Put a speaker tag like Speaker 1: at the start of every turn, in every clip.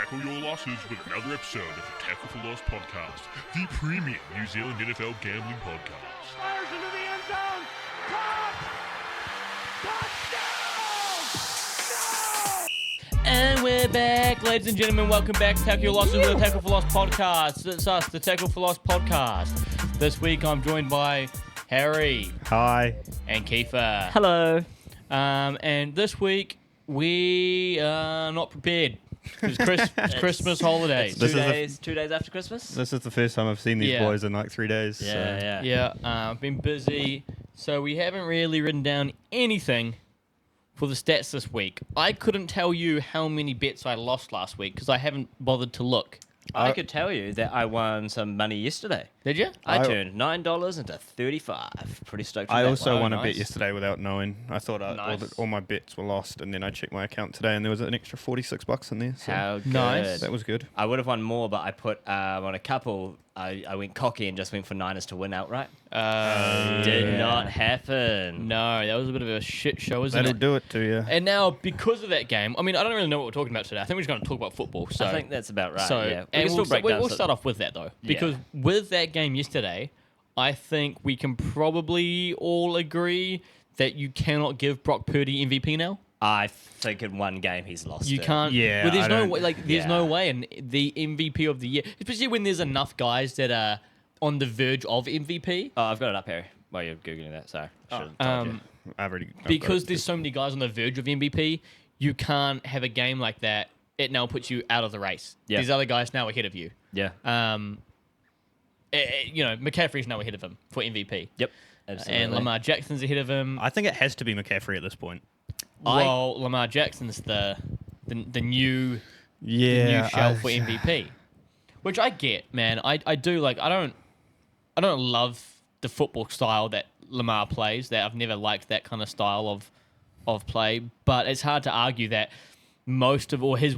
Speaker 1: Tackle your losses with another episode of the Tackle for Loss podcast, the premium New Zealand NFL gambling podcast.
Speaker 2: Fires into the end zone. Caught! Touchdown! No!
Speaker 3: And we're back, ladies and gentlemen. Welcome back to Tackle Your Losses with the Tackle for Loss podcast. It's us, the Tackle for Loss podcast. This week I'm joined by Harry.
Speaker 4: Hi.
Speaker 3: And Kiefer.
Speaker 5: Hello.
Speaker 3: And this week we are not prepared. It's Christmas holidays.
Speaker 4: This
Speaker 5: 2 days after Christmas?
Speaker 4: This is the first time I've seen these boys in like 3 days.
Speaker 3: Yeah, I've been busy, so we haven't really written down anything for the stats this week. I couldn't tell you how many bets I lost last week because I haven't bothered to look.
Speaker 5: I could tell you that I won some money yesterday.
Speaker 3: Did you?
Speaker 5: I turned $9 into $35. Pretty stoked with
Speaker 4: I
Speaker 5: that
Speaker 4: also
Speaker 5: one.
Speaker 4: won a
Speaker 3: nice.
Speaker 4: bet yesterday without knowing. I thought
Speaker 5: Nice.
Speaker 4: all my bets were lost, and then I checked my account today, and there was an extra $46 in there. So
Speaker 5: How good.
Speaker 3: Nice.
Speaker 4: that was good.
Speaker 5: I would have won more, but I put on a couple. I went cocky and just went for Niners to win outright. Did not happen.
Speaker 3: No, that was a bit of a shit show, isn't
Speaker 4: That'll
Speaker 3: it?
Speaker 4: do it to you.
Speaker 3: And now, because of that game, I mean, I don't really know what we're talking about today. I think we're just going to talk about football. So,
Speaker 5: I think that's about right.
Speaker 3: so
Speaker 5: yeah.
Speaker 3: and we'll
Speaker 5: down
Speaker 3: start off with that, though. Because
Speaker 5: Yeah.
Speaker 3: with that game yesterday, I think we can probably all agree that you cannot give Brock Purdy MVP now.
Speaker 5: I think in one game he's lost
Speaker 3: You
Speaker 5: it.
Speaker 3: can't.
Speaker 4: Yeah,
Speaker 3: Well, there's
Speaker 4: I
Speaker 3: no
Speaker 4: don't-
Speaker 3: way. Like, there's no
Speaker 5: Yeah.
Speaker 3: way. And the MVP of the year, especially when there's enough guys that are on the verge of MVP.
Speaker 5: Oh, I've got it up here while you're Googling that. Sorry. Should've told you.
Speaker 4: I've got
Speaker 3: Because
Speaker 4: it.
Speaker 3: there's so many guys on the verge of MVP, you can't have a game like that. It now puts you out of the race.
Speaker 5: Yeah.
Speaker 3: These other guys now ahead of you.
Speaker 5: Yeah.
Speaker 3: McCaffrey's now ahead of him for MVP.
Speaker 5: Yep. Absolutely.
Speaker 3: And Lamar Jackson's ahead of him.
Speaker 4: I think it has to be McCaffrey at this point.
Speaker 3: Well, Lamar Jackson's the new
Speaker 4: Yeah,
Speaker 3: shell for MVP, which I get, man. I do like. I don't love the football style that Lamar plays. That I've never liked that kind of style of play. But it's hard to argue that his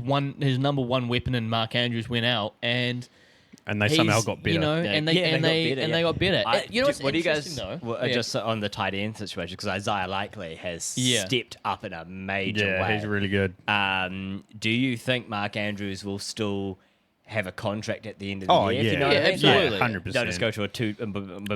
Speaker 3: number one weapon in Mark Andrews went out, and
Speaker 4: they somehow got better.
Speaker 3: You know,
Speaker 5: Yeah.
Speaker 3: and
Speaker 5: Yeah,
Speaker 3: they got better. What's
Speaker 5: what do you guys
Speaker 3: interesting, though?
Speaker 5: well, just on the tight end situation? Because Isaiah Likely has stepped up in a major
Speaker 4: Yeah,
Speaker 5: way.
Speaker 4: he's really good.
Speaker 5: Do you think Mark Andrews will still have a contract at the end of the
Speaker 4: Oh,
Speaker 5: year?
Speaker 4: yeah.
Speaker 5: If you know
Speaker 3: Yeah,
Speaker 5: what I mean?
Speaker 3: absolutely.
Speaker 5: Like,
Speaker 4: 100%.
Speaker 5: They'll just go to a two.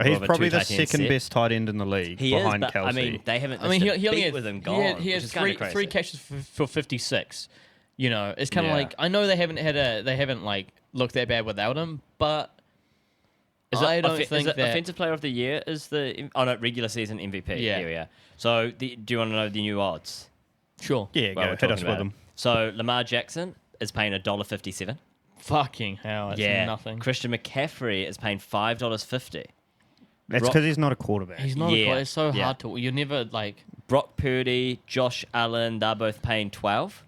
Speaker 4: He's probably the second
Speaker 5: set.
Speaker 4: best tight end in the league
Speaker 5: He is,
Speaker 4: behind
Speaker 5: but
Speaker 4: Kelsey.
Speaker 5: I mean, they haven't.
Speaker 3: I mean,
Speaker 5: missed
Speaker 3: he
Speaker 5: a
Speaker 3: only
Speaker 5: beat
Speaker 3: had
Speaker 5: with him
Speaker 3: he
Speaker 5: gone.
Speaker 3: had, he
Speaker 5: which
Speaker 3: had
Speaker 5: is kinda
Speaker 3: three
Speaker 5: crazy.
Speaker 3: catches for 56. You know, it's kind of
Speaker 5: Yeah.
Speaker 3: like I know they haven't like looked that bad without him, but I don't think that
Speaker 5: offensive player of the year is the regular season MVP.
Speaker 3: Yeah.
Speaker 5: Yeah. So do you want to know the new odds?
Speaker 3: Sure.
Speaker 4: yeah,
Speaker 5: While
Speaker 4: go
Speaker 5: we're
Speaker 4: hit us
Speaker 5: talking
Speaker 4: with
Speaker 5: about
Speaker 4: them.
Speaker 5: it? So Lamar Jackson is paying $1.57.
Speaker 3: Fucking hell, that's nothing.
Speaker 5: Christian McCaffrey is paying $5.50.
Speaker 4: That's
Speaker 5: Brock-
Speaker 4: because he's not a quarterback.
Speaker 3: He's not.
Speaker 5: Yeah,
Speaker 3: It's so
Speaker 5: yeah.
Speaker 3: hard to. You're never like.
Speaker 5: Brock Purdy, Josh Allen, they're both paying 12.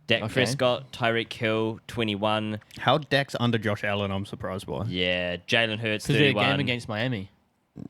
Speaker 5: Dak
Speaker 3: Okay.
Speaker 5: Prescott, Tyreek Hill, 21.
Speaker 4: How Dak's under Josh Allen, I'm surprised by.
Speaker 5: Yeah, Jalen Hurts,
Speaker 3: Because they're a
Speaker 5: 31.
Speaker 3: game against Miami.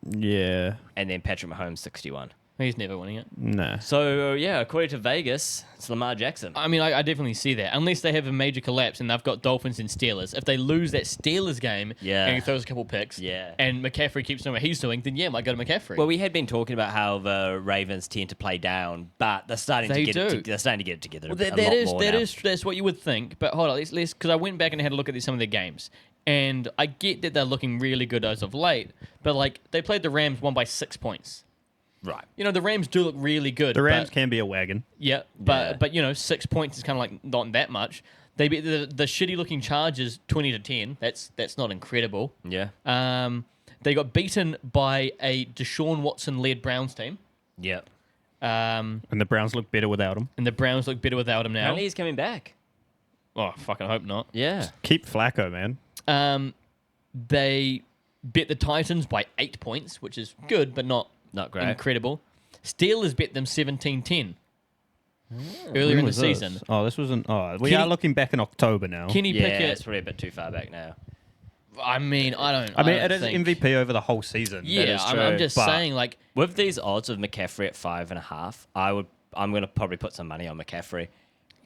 Speaker 4: Yeah,
Speaker 5: And then Patrick Mahomes, 61.
Speaker 3: He's never winning it.
Speaker 4: nah.
Speaker 5: So, yeah, according to Vegas, it's Lamar Jackson.
Speaker 3: I mean, I definitely see that. Unless they have a major collapse and they've got Dolphins and Steelers. If they lose that Steelers game
Speaker 5: Yeah.
Speaker 3: and he throws a couple picks
Speaker 5: Yeah.
Speaker 3: and McCaffrey keeps doing what he's doing, then yeah, might go to McCaffrey.
Speaker 5: Well, we had been talking about how the Ravens tend to play down, but they're starting
Speaker 3: They
Speaker 5: to get
Speaker 3: do.
Speaker 5: they're starting to get it together.
Speaker 3: Well,
Speaker 5: a lot more now.
Speaker 3: that's what you would think. But hold on, let's because I went back and had a look at some of their games, and I get that they're looking really good as of late. But like they played the Rams, won by 6 points.
Speaker 5: right.
Speaker 3: You know the Rams do look really good.
Speaker 4: The Rams
Speaker 3: but,
Speaker 4: can be a wagon.
Speaker 3: yeah,
Speaker 5: Yeah.
Speaker 3: but 6 points is kind of like not that much. They beat the shitty looking Chargers 20-10. That's not incredible.
Speaker 5: Yeah.
Speaker 3: They got beaten by a Deshaun Watson led Browns team.
Speaker 5: Yeah.
Speaker 4: And the Browns look better without him.
Speaker 3: And the Browns look better without him now.
Speaker 5: Apparently he's coming back.
Speaker 3: Oh, fucking hope not.
Speaker 5: Yeah.
Speaker 4: Keep Flacco, man.
Speaker 3: They bet the Titans by 8 points, which is good, but not
Speaker 5: great.
Speaker 3: incredible. Steelers bet them 17-10 earlier
Speaker 4: When
Speaker 3: in the
Speaker 4: was this?
Speaker 3: season.
Speaker 4: Oh, this wasn't. Oh, we
Speaker 3: Kenny-
Speaker 4: are looking back in October now.
Speaker 3: Kenny
Speaker 5: Yeah,
Speaker 3: Pickett,
Speaker 5: it's probably a bit too far back now.
Speaker 3: I mean, I don't
Speaker 4: it is
Speaker 3: think,
Speaker 4: MVP over the whole season.
Speaker 3: Yeah,
Speaker 5: is
Speaker 3: I'm
Speaker 5: true,
Speaker 3: just
Speaker 4: but-
Speaker 3: saying, like,
Speaker 5: With these odds of McCaffrey at 5.5, I'm going to probably put some money on McCaffrey.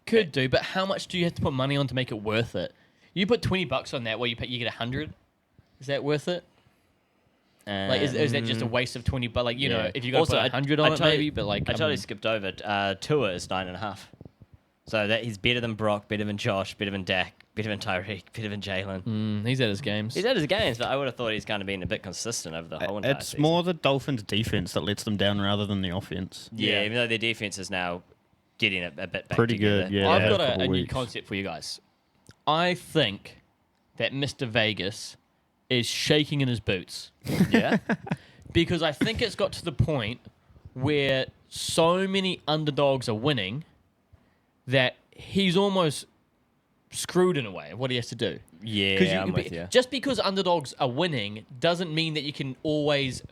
Speaker 3: could do, but how much do you have to put money on to make it worth it? You put $20 on that, you get 100. Is that worth it? Like, is that just a waste of 20? But like, you know, if you got to put 100 on it, maybe. But like,
Speaker 5: I totally skipped over. Tua is 9.5. So that he's better than Brock, better than Josh, better than Dak, better than Tyreek, better than Jalen.
Speaker 3: He's at his games.
Speaker 5: He's at his games, but I would have thought he's kind of been a bit consistent over the whole entire
Speaker 4: It's
Speaker 5: season.
Speaker 4: more the Dolphins' defense that lets them down rather than the offense.
Speaker 5: Yeah, even though their defense is now getting a bit back
Speaker 4: Pretty
Speaker 5: together.
Speaker 4: good, yeah.
Speaker 3: I've
Speaker 4: a
Speaker 3: got
Speaker 4: couple
Speaker 3: a new
Speaker 4: weeks.
Speaker 3: concept for you guys. I think that Mr. Vegas is shaking in his boots
Speaker 5: Yeah?
Speaker 3: because I think it's got to the point where so many underdogs are winning that he's almost screwed in a way of what he has to do.
Speaker 5: Yeah, I'm with you.
Speaker 3: Just because underdogs are winning doesn't mean that you can always.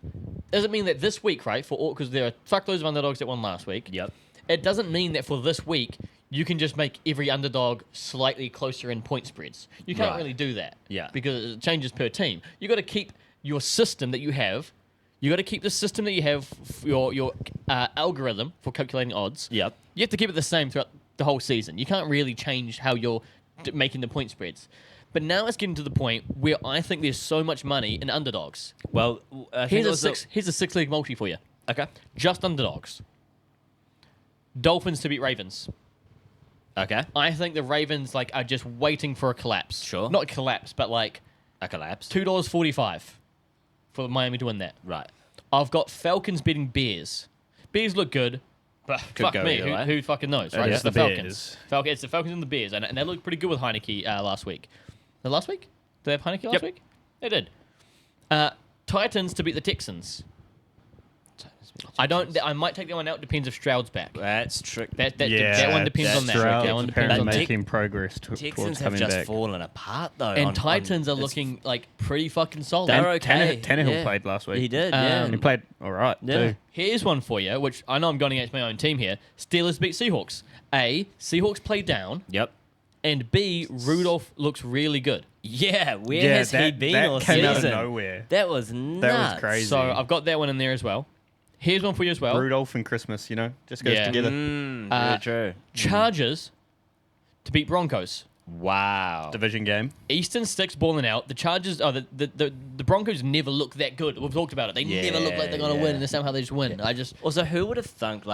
Speaker 3: Doesn't mean that this week, right? Because there are fuckloads of underdogs that won last week.
Speaker 5: Yep.
Speaker 3: It doesn't mean that for this week you can just make every underdog slightly closer in point spreads. You can't
Speaker 5: Right.
Speaker 3: really do that.
Speaker 5: Yeah.
Speaker 3: Because it changes per team. You got to keep your system that you have. You got to keep the system that you have, your algorithm for calculating odds.
Speaker 5: Yep.
Speaker 3: You have to keep it the same throughout the whole season. You can't really change how you're making the point spreads. But now it's getting to the point where I think there's so much money in underdogs.
Speaker 5: Well, I think
Speaker 3: Here's
Speaker 5: it
Speaker 3: a
Speaker 5: was
Speaker 3: here's a 6-league multi for you.
Speaker 5: Okay.
Speaker 3: Just underdogs. Dolphins to beat Ravens.
Speaker 5: Okay.
Speaker 3: I think the Ravens are just waiting for a collapse.
Speaker 5: Sure.
Speaker 3: Not a collapse, but
Speaker 5: A collapse.
Speaker 3: $2.45 for Miami to win that.
Speaker 5: Right.
Speaker 3: I've got Falcons beating Bears. Bears look good, but
Speaker 5: Could
Speaker 3: fuck
Speaker 5: go
Speaker 3: me,
Speaker 5: either way.
Speaker 3: who fucking knows, right?
Speaker 4: is
Speaker 3: It's the
Speaker 4: the
Speaker 3: Falcons.
Speaker 4: Bears.
Speaker 3: It's the Falcons and the Bears, and they looked pretty good with Heineke last week. Last week? Did they have Heineke last
Speaker 5: Yep.
Speaker 3: week? They did. Titans to beat the Texans. I might take that one out. Depends if Stroud's back.
Speaker 5: That's trick.
Speaker 3: That one depends on that.
Speaker 4: Stroud's
Speaker 3: That one depends
Speaker 4: apparently
Speaker 3: on that.
Speaker 4: making progress towards
Speaker 5: Texans have
Speaker 4: coming
Speaker 5: just
Speaker 4: back.
Speaker 5: fallen apart though.
Speaker 3: And Titans are looking pretty fucking solid.
Speaker 5: They're
Speaker 4: And
Speaker 5: okay.
Speaker 4: Tannehill
Speaker 5: yeah.
Speaker 4: played last week.
Speaker 5: He did. Yeah.
Speaker 4: And he played all right,
Speaker 5: Yeah.
Speaker 4: too.
Speaker 3: Here's one for you, which I know I'm going against my own team here. Steelers beat Seahawks. A, Seahawks play down,
Speaker 5: Yep.
Speaker 3: and B, Rudolph looks really good.
Speaker 5: Yeah. Where
Speaker 4: Yeah,
Speaker 5: has he
Speaker 4: that-
Speaker 5: been
Speaker 4: that
Speaker 5: all
Speaker 4: came out of
Speaker 5: season?
Speaker 4: nowhere.
Speaker 5: That was nuts.
Speaker 4: crazy.
Speaker 3: So I've got that one in there as well. Here's one for you as well.
Speaker 4: Rudolph and Christmas, just goes
Speaker 3: Yeah.
Speaker 4: together.
Speaker 5: Very true.
Speaker 3: Chargers to beat Broncos.
Speaker 5: Wow.
Speaker 4: Division game.
Speaker 3: Eastern Sticks balling out. The Chargers, the Broncos never look that good. We've talked about it. They never look like they're going to
Speaker 5: Yeah.
Speaker 3: win, and somehow they just win.
Speaker 5: Also, who would have thunk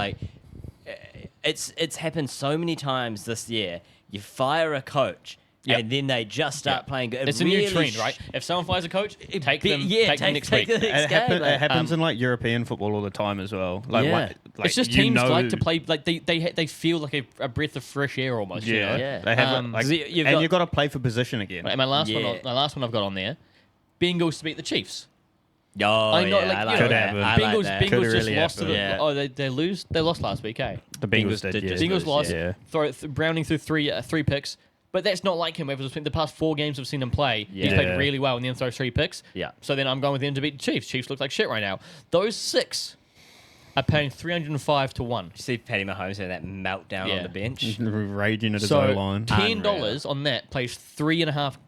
Speaker 5: it's happened so many times this year. You fire a coach.
Speaker 3: Yep.
Speaker 5: And then they just start playing good.
Speaker 3: It's a new trend, right? If someone fires a coach, take them next week.
Speaker 5: the next game.
Speaker 4: It happens in European football all the time as well.
Speaker 5: Yeah.
Speaker 3: It's just teams like to play they feel like a breath of fresh air almost.
Speaker 4: Yeah,
Speaker 3: You know?
Speaker 5: Yeah.
Speaker 4: they have
Speaker 3: Um,
Speaker 5: So
Speaker 4: you've got to play for position again.
Speaker 3: Right, and my last
Speaker 5: Yeah.
Speaker 3: one I've got on there, Bengals to beat the Chiefs.
Speaker 5: Oh,
Speaker 3: I know,
Speaker 5: yeah, I
Speaker 3: like,
Speaker 5: like
Speaker 3: you know,
Speaker 4: Could
Speaker 5: that.
Speaker 4: happen.
Speaker 5: I like
Speaker 3: Bengals
Speaker 5: that.
Speaker 3: Bengals
Speaker 4: Could
Speaker 3: just
Speaker 4: really
Speaker 3: lost to the
Speaker 5: happen.
Speaker 3: they lost last week, eh?
Speaker 4: The Bengals did,
Speaker 5: did
Speaker 4: yeah.
Speaker 5: just
Speaker 3: Bengals
Speaker 5: lose,
Speaker 3: lost.
Speaker 4: yeah.
Speaker 3: Browning through three picks. But that's not like him. Ever spent the past 4 games I've seen him play. He's
Speaker 5: Yeah.
Speaker 3: played really well and then throws 3 picks.
Speaker 5: Yeah.
Speaker 3: So then I'm going with him to beat the Chiefs. Chiefs look like shit right now. Those 6 are paying 305 to 1.
Speaker 5: You see Patty Mahomes having that meltdown
Speaker 3: Yeah.
Speaker 5: on the bench.
Speaker 4: Raging at his
Speaker 3: So
Speaker 4: O-line.
Speaker 3: $10 on that plays 3.5.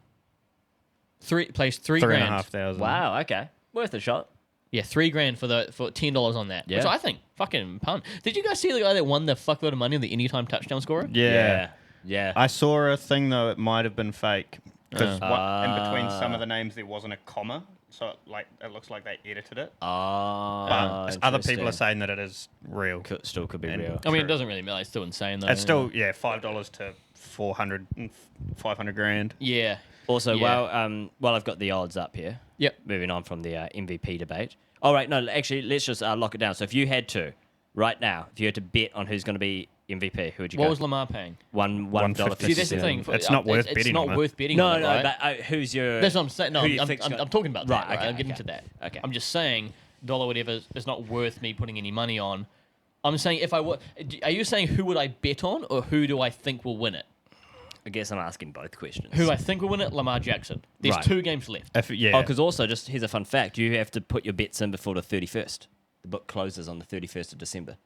Speaker 3: Plays three grand.
Speaker 4: $3,500.
Speaker 5: Wow, okay. Worth a shot.
Speaker 3: Yeah, $3,000 for $10 on that. Which
Speaker 5: Yeah.
Speaker 3: I think fucking pun. Did you guys see the guy that won the fuckload of money on the anytime touchdown scorer?
Speaker 4: Yeah.
Speaker 5: Yeah.
Speaker 4: I saw a thing, though, it might have been fake. Because in between
Speaker 5: Ah.
Speaker 4: some of the names, there wasn't a comma. So it looks like they edited it.
Speaker 5: Oh,
Speaker 4: Other people are saying that it is real.
Speaker 5: Still could be
Speaker 4: And-
Speaker 5: real.
Speaker 3: I mean, it
Speaker 4: True.
Speaker 3: doesn't really matter. It's still insane, though.
Speaker 4: It's still, $5 to 500 grand.
Speaker 3: Yeah.
Speaker 5: Also,
Speaker 3: Yeah.
Speaker 5: while I've got the odds up here,
Speaker 3: Yep.
Speaker 5: moving on from the MVP debate. All right, no, actually, let's just lock it down. So if you had to, right now, if you had to bet on who's going to be MVP, who would you
Speaker 3: What
Speaker 5: go?
Speaker 3: was Lamar paying?
Speaker 5: $1.
Speaker 3: See, that's the thing.
Speaker 4: It's not worth betting
Speaker 3: It's not
Speaker 4: on it.
Speaker 3: worth betting
Speaker 5: No,
Speaker 3: on it,
Speaker 5: no,
Speaker 3: right?
Speaker 5: but who's your...
Speaker 3: That's what I'm saying. No,
Speaker 5: who you
Speaker 3: I'm
Speaker 5: think's gonna-
Speaker 3: talking about that.
Speaker 5: Right,
Speaker 3: Right,
Speaker 5: okay,
Speaker 3: I'm getting
Speaker 5: okay.
Speaker 3: to that.
Speaker 5: Okay.
Speaker 3: I'm just saying, dollar whatever is not worth me putting any money on. I'm saying if I were... Are you saying who would I bet on, or who do I think will win it?
Speaker 5: I guess I'm asking both questions.
Speaker 3: Who I think will win it? Lamar Jackson. There's
Speaker 5: Right.
Speaker 3: 2 games left.
Speaker 4: If, yeah.
Speaker 5: Oh, because also, just here's a fun fact. You have to put your bets in before the 31st. The book closes on the 31st of December.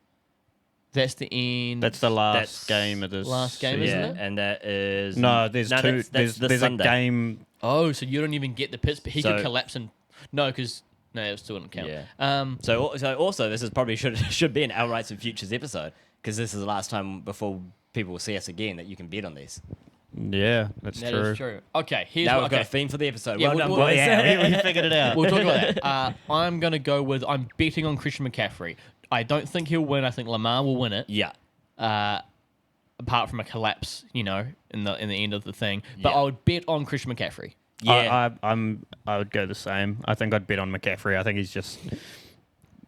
Speaker 3: That's the end.
Speaker 4: That's the last game of this.
Speaker 3: Last game, isn't
Speaker 5: Yeah,
Speaker 3: it?
Speaker 5: and that is...
Speaker 4: No, there's two.
Speaker 5: That's this
Speaker 4: there's a
Speaker 5: Sunday.
Speaker 4: game.
Speaker 3: Oh, so you don't even get the pits, but he could
Speaker 5: So-
Speaker 3: collapse and... No, because... No, it still wouldn't count.
Speaker 5: Yeah. So also, this is probably should be an Outrights and Futures episode, because this is the last time before people will see us again that you can bet on these.
Speaker 4: Yeah, that's
Speaker 3: That
Speaker 4: true.
Speaker 3: is true. Okay, here's
Speaker 5: Now
Speaker 3: what...
Speaker 5: we've got
Speaker 3: Okay.
Speaker 5: a theme for the episode.
Speaker 3: Yeah,
Speaker 5: well
Speaker 3: we'll-
Speaker 5: done,
Speaker 3: we'll-
Speaker 5: boys.
Speaker 4: we figured it out.
Speaker 3: We'll talk about that. I'm going to go with... I'm betting on Christian McCaffrey. I don't think he'll win. I think Lamar will win it.
Speaker 5: Yeah.
Speaker 3: apart from a collapse, in the end of the thing. But
Speaker 5: Yeah.
Speaker 3: I would bet on Christian McCaffrey.
Speaker 5: Yeah.
Speaker 4: I would go the same. I think I'd bet on McCaffrey. I think he's just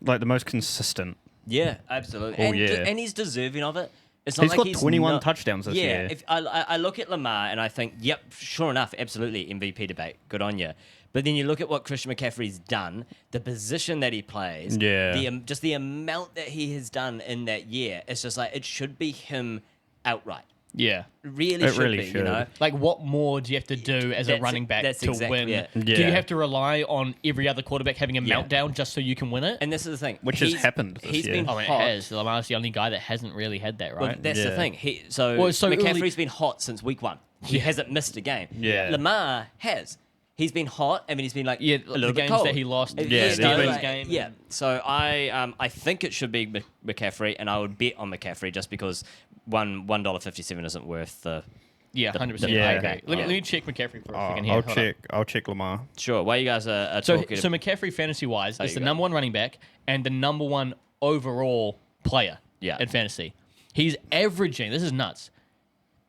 Speaker 4: like the most consistent.
Speaker 5: Yeah, absolutely.
Speaker 4: Oh,
Speaker 5: and,
Speaker 4: yeah.
Speaker 5: and he's deserving of it. It's not
Speaker 4: He's
Speaker 5: like
Speaker 4: got
Speaker 5: he's
Speaker 4: 21
Speaker 5: not-
Speaker 4: touchdowns this year.
Speaker 5: If I look at Lamar and I think, yep, sure enough, absolutely MVP debate. Good on you. But then you look at what Christian McCaffrey's done, the position that he plays,
Speaker 4: Yeah.
Speaker 5: just the amount that he has done in that year. It's just like it should be him outright.
Speaker 3: Yeah.
Speaker 5: Really
Speaker 4: It
Speaker 5: should
Speaker 4: really
Speaker 5: be,
Speaker 4: should.
Speaker 5: Like,
Speaker 3: What more do you have to do as a
Speaker 5: That's-
Speaker 3: running back
Speaker 5: that's
Speaker 3: to
Speaker 5: exactly
Speaker 3: win?
Speaker 5: it.
Speaker 3: Do
Speaker 4: Yeah.
Speaker 3: you have to rely on every other quarterback having a
Speaker 5: Yeah.
Speaker 3: meltdown just so you can win it?
Speaker 5: and this is the thing.
Speaker 4: Which has
Speaker 5: He's-
Speaker 4: happened this
Speaker 5: He's
Speaker 4: year.
Speaker 5: been
Speaker 3: Oh, it
Speaker 5: hot.
Speaker 3: has. Lamar's the only guy that hasn't really had that,
Speaker 5: Well,
Speaker 3: right?
Speaker 5: that's the
Speaker 4: Yeah.
Speaker 5: thing. So
Speaker 3: early-
Speaker 5: McCaffrey's been hot since week 1. He hasn't missed a game.
Speaker 4: Yeah.
Speaker 5: Lamar has. He's been hot. I mean, he's been like
Speaker 3: Yeah,
Speaker 5: a little
Speaker 3: the
Speaker 5: bit
Speaker 3: games
Speaker 5: cold.
Speaker 3: that he lost.
Speaker 5: Yeah,
Speaker 4: Yeah,
Speaker 5: the
Speaker 4: the
Speaker 3: Steelers
Speaker 5: like-
Speaker 3: game.
Speaker 5: Yeah. So I think it should be McCaffrey, and I would bet on McCaffrey just because $1.57 isn't worth the.
Speaker 3: Yeah, 100%.
Speaker 4: Yeah.
Speaker 3: I agree. Let me,
Speaker 5: Yeah.
Speaker 3: let me check McCaffrey for a second here.
Speaker 4: I'll
Speaker 3: Hold on.
Speaker 4: check. I'll check Lamar.
Speaker 5: Sure. While you guys are
Speaker 3: So
Speaker 5: talking,
Speaker 3: McCaffrey, fantasy-wise, is
Speaker 5: you
Speaker 3: the
Speaker 5: go.
Speaker 3: number one running back and the number one overall player
Speaker 5: Yeah.
Speaker 3: in fantasy. He's averaging, this is nuts,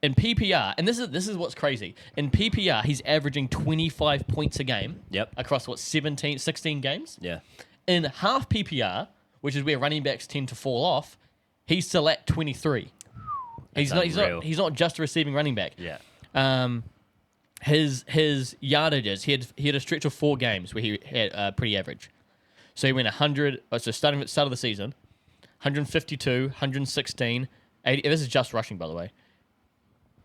Speaker 3: in PPR, and this is what's crazy. In PPR, he's averaging 25 points a game
Speaker 5: Yep.
Speaker 3: across, 16 games?
Speaker 5: yeah,
Speaker 3: In half PPR, which is where running backs tend to fall off, he's still at 23. He's
Speaker 5: unreal.
Speaker 3: not just a receiving running back.
Speaker 5: yeah,
Speaker 3: His yardages, he had a stretch of 4 games where he had pretty average. So he went 100. So starting at the start of the season, 152, 116, 80. This is just rushing, by the way.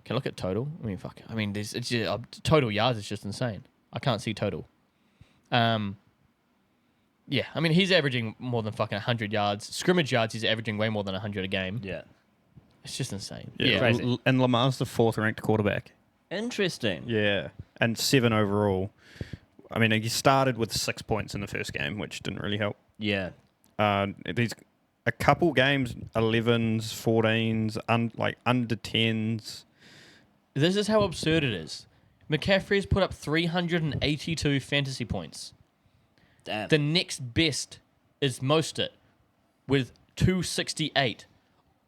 Speaker 3: Can I look at total? I mean, fuck. I mean, it's just, total yards is just insane. I can't see total. Yeah, I mean, he's averaging more than fucking 100 yards. Scrimmage yards, he's averaging way more than 100 a game.
Speaker 5: yeah.
Speaker 3: It's just insane.
Speaker 4: Yeah,
Speaker 5: Crazy.
Speaker 4: and Lamar's the 4th ranked quarterback.
Speaker 5: Interesting.
Speaker 4: Yeah, and 7 overall. I mean, he started with 6 points in the first game, which didn't really help.
Speaker 5: Yeah,
Speaker 4: There's a couple games, 11s, 14s, under 10s.
Speaker 3: This is how absurd it is. McCaffrey's put up 382 fantasy points.
Speaker 5: damn.
Speaker 3: The next best is Mostert with 268.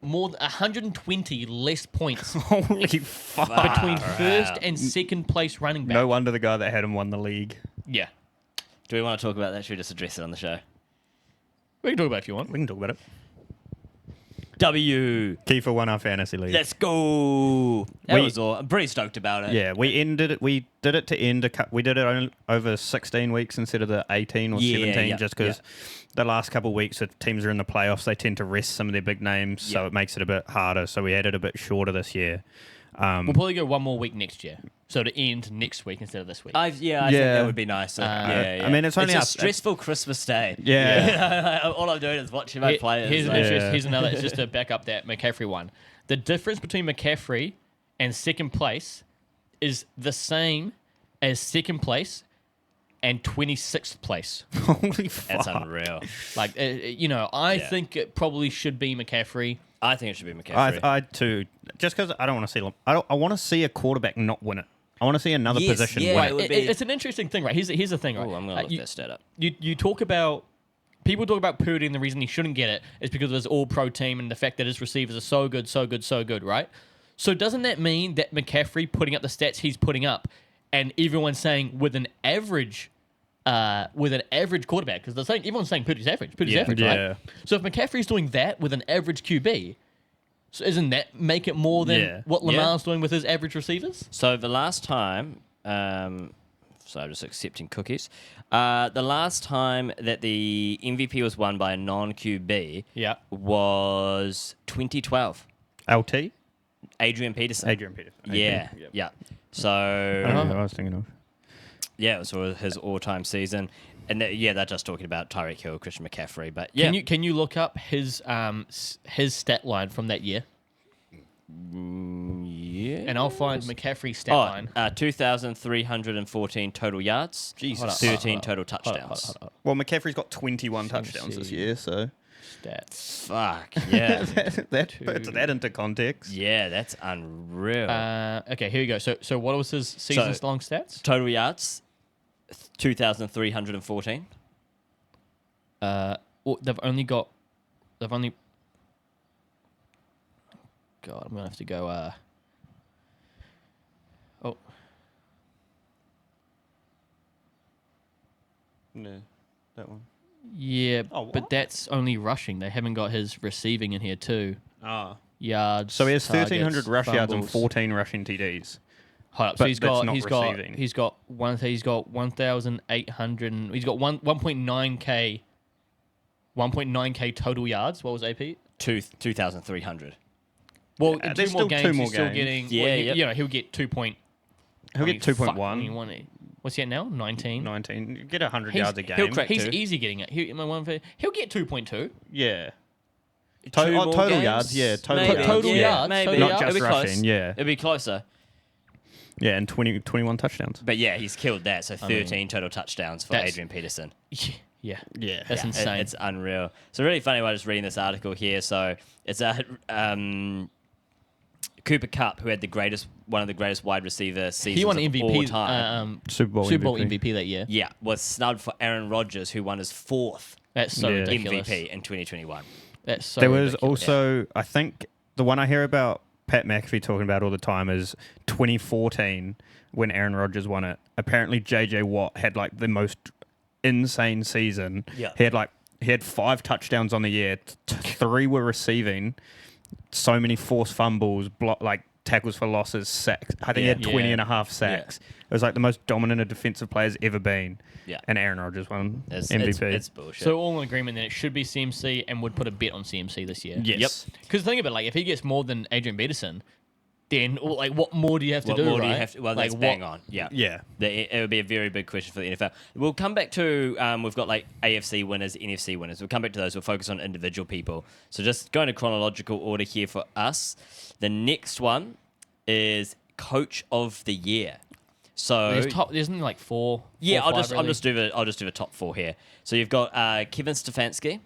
Speaker 3: More than 120 less points
Speaker 4: Holy fuck.
Speaker 3: between first and second place running back.
Speaker 4: No wonder the guy that had him won the league.
Speaker 3: Yeah.
Speaker 5: Do we want to talk about that? Should we just address it on the show?
Speaker 3: We can talk about it if you want.
Speaker 4: We can talk about it.
Speaker 5: W.
Speaker 4: Kiefer won our fantasy league.
Speaker 5: Let's go. That
Speaker 4: We-
Speaker 5: was all. I'm pretty stoked about it.
Speaker 4: Yeah, we ended it. We did it to end. We did it over 16 weeks instead of the 18 or
Speaker 5: Yeah,
Speaker 4: 17,
Speaker 5: yeah,
Speaker 4: just because the last couple of weeks, if teams are in the playoffs, they tend to rest some of their big names, so
Speaker 5: Yeah.
Speaker 4: it makes it a bit harder. So we had it a bit shorter this year.
Speaker 3: We'll probably go one more week next year. So to end next week instead of this week.
Speaker 5: I think
Speaker 4: Yeah.
Speaker 5: that would be nice.
Speaker 4: I mean, it's only
Speaker 5: a
Speaker 4: us-
Speaker 5: stressful Christmas day.
Speaker 4: Yeah.
Speaker 5: All I'm doing is watching my players.
Speaker 3: Here's,
Speaker 5: like-
Speaker 3: here's another, it's just to back up that McCaffrey one. The difference between McCaffrey and second place is the same as second place and 26th place.
Speaker 4: Holy fuck.
Speaker 5: That's unreal.
Speaker 3: Like, I think it probably should be McCaffrey.
Speaker 5: I think it should be McCaffrey.
Speaker 4: I too. Just because I don't want to see. I want to see a quarterback not win it. I want to see another
Speaker 5: Yes,
Speaker 4: position
Speaker 5: yeah.
Speaker 4: win
Speaker 5: It
Speaker 4: it.
Speaker 5: would be-
Speaker 3: It's an interesting thing, right? Here's the thing, right?
Speaker 5: Oh, I'm gonna look
Speaker 3: you,
Speaker 5: that stat up.
Speaker 3: you talk about people talk about Purdy, and the reason he shouldn't get it is because of his all-pro team and the fact that his receivers are so good, right? So doesn't that mean that McCaffrey putting up the stats he's putting up, and everyone's saying with an average quarterback, because everyone's saying Purdy's average, right?
Speaker 4: Yeah.
Speaker 3: So if McCaffrey's doing that with an average QB, so isn't that make it more than
Speaker 4: Yeah.
Speaker 3: what Lamar's doing with his average receivers?
Speaker 5: So the last time, so I'm just accepting cookies. The last time that the MVP was won by a non-QB
Speaker 3: Yeah.
Speaker 5: was 2012.
Speaker 4: LT.
Speaker 5: Adrian Peterson.
Speaker 4: Adrian Peterson.
Speaker 5: Yeah,
Speaker 4: Yep.
Speaker 5: yeah. So
Speaker 4: I don't know who I was thinking of.
Speaker 5: yeah, it was his all-time season, and they're just talking about Tyreek Hill, Christian McCaffrey, but yeah,
Speaker 3: Can you look up his stat line from that year?
Speaker 5: yeah.
Speaker 3: And I'll find McCaffrey's stat line.
Speaker 5: 2,314 total yards.
Speaker 4: Jesus.
Speaker 5: 13 total touchdowns.
Speaker 3: Hold up.
Speaker 4: Well, McCaffrey's got 21 touchdowns this
Speaker 3: see.
Speaker 4: year, so
Speaker 3: Stats.
Speaker 5: Fuck yeah,
Speaker 4: that puts that into context.
Speaker 5: yeah, that's unreal.
Speaker 3: Okay, here we go. So what was his season's long stats?
Speaker 5: Total yards, 2,314.
Speaker 3: They've only God, I'm gonna have to go. Oh,
Speaker 4: No, that one.
Speaker 3: yeah,
Speaker 4: Oh,
Speaker 3: but
Speaker 4: what?
Speaker 3: that's only rushing. They haven't got his receiving in here too.
Speaker 4: Ah.
Speaker 3: Yards.
Speaker 4: So he has 1,300
Speaker 3: targets,
Speaker 4: rush yards and
Speaker 3: fumbles.
Speaker 4: 14 rushing TDs.
Speaker 3: Hold up. So
Speaker 4: But
Speaker 3: he's
Speaker 4: that's
Speaker 3: got
Speaker 4: not
Speaker 3: he's got
Speaker 4: receiving.
Speaker 3: he's got 1,800. He's got 1.9k. 1.9k total yards. What was AP?
Speaker 5: 2,300.
Speaker 3: Well,
Speaker 4: Yeah,
Speaker 3: in
Speaker 4: there's
Speaker 3: two more
Speaker 4: still two
Speaker 3: games,
Speaker 4: more
Speaker 3: he's still
Speaker 4: games.
Speaker 3: getting.
Speaker 5: Yeah,
Speaker 3: well,
Speaker 5: yep.
Speaker 3: You know, he'll get 2 point.
Speaker 4: He'll get
Speaker 3: fuck,
Speaker 4: 2.1.
Speaker 3: What's he at now? 19.
Speaker 4: 19. You get 100
Speaker 3: He's-
Speaker 4: yards a game.
Speaker 5: he'll crack
Speaker 3: He's
Speaker 5: two.
Speaker 3: easy getting it. He'll get 2.2.
Speaker 4: Yeah.
Speaker 5: Two more
Speaker 4: total
Speaker 5: games?
Speaker 4: yards, yeah. Total
Speaker 5: Maybe.
Speaker 4: yards.
Speaker 3: Total
Speaker 4: yeah.
Speaker 3: yards,
Speaker 5: Maybe.
Speaker 3: total
Speaker 4: Not
Speaker 3: yards.
Speaker 4: just
Speaker 5: It'll be close.
Speaker 4: rushing, yeah.
Speaker 5: It'll be closer.
Speaker 4: Yeah, and 21 touchdowns.
Speaker 5: But yeah, he's killed that. So 13
Speaker 3: mean,
Speaker 5: total touchdowns for
Speaker 3: that's-
Speaker 5: Adrian Peterson.
Speaker 3: Yeah.
Speaker 4: Yeah.
Speaker 3: That's
Speaker 5: Yeah,
Speaker 3: insane.
Speaker 5: it's unreal. So really funny when I was reading this article here. So it's Cooper Kupp, who had one of the greatest wide receiver seasons
Speaker 3: He won
Speaker 5: of all
Speaker 3: MVP.
Speaker 5: time.
Speaker 4: Super Bowl
Speaker 3: MVP that year.
Speaker 5: Yeah, was snubbed for Aaron Rodgers, who won his 4th
Speaker 3: That's so
Speaker 4: Yeah.
Speaker 3: ridiculous.
Speaker 5: MVP in 2021.
Speaker 3: That's so
Speaker 4: There was
Speaker 3: ridiculous.
Speaker 4: also, I think, the one I hear about Pat McAfee talking about all the time is 2014 when Aaron Rodgers won it. Apparently, JJ Watt had like the most insane season.
Speaker 5: Yeah.
Speaker 4: He had 5 touchdowns on the year. 3 were receiving. So many forced fumbles, tackles for losses, sacks. I think he
Speaker 5: Yeah.
Speaker 4: had 20
Speaker 3: Yeah.
Speaker 4: and a half sacks. It was like the most dominant a defensive player's ever been.
Speaker 5: Yeah.
Speaker 4: And Aaron Rodgers won
Speaker 5: It's
Speaker 4: MVP.
Speaker 5: It's bullshit.
Speaker 3: So all in agreement that it should be CMC and would put a bet on CMC this year.
Speaker 4: Yes.
Speaker 3: Because think about it, like if he gets more than Adrian Peterson, then like what more do you have to
Speaker 5: what
Speaker 3: do?
Speaker 5: more
Speaker 3: right?
Speaker 5: do you have to? Well,
Speaker 3: like,
Speaker 5: that's bang on. Yeah.
Speaker 4: Yeah.
Speaker 5: It would be a very big question for the NFL. We'll come back to, we've got like AFC winners, NFC winners. We'll come back to those. We'll focus on individual people. So just going to chronological order here for us. The next one is Coach of the Year. So
Speaker 3: There's only like four.
Speaker 5: yeah,
Speaker 3: four,
Speaker 5: I'll
Speaker 3: five,
Speaker 5: just
Speaker 3: really.
Speaker 5: do the top 4 here. So you've got Kevin Stefanski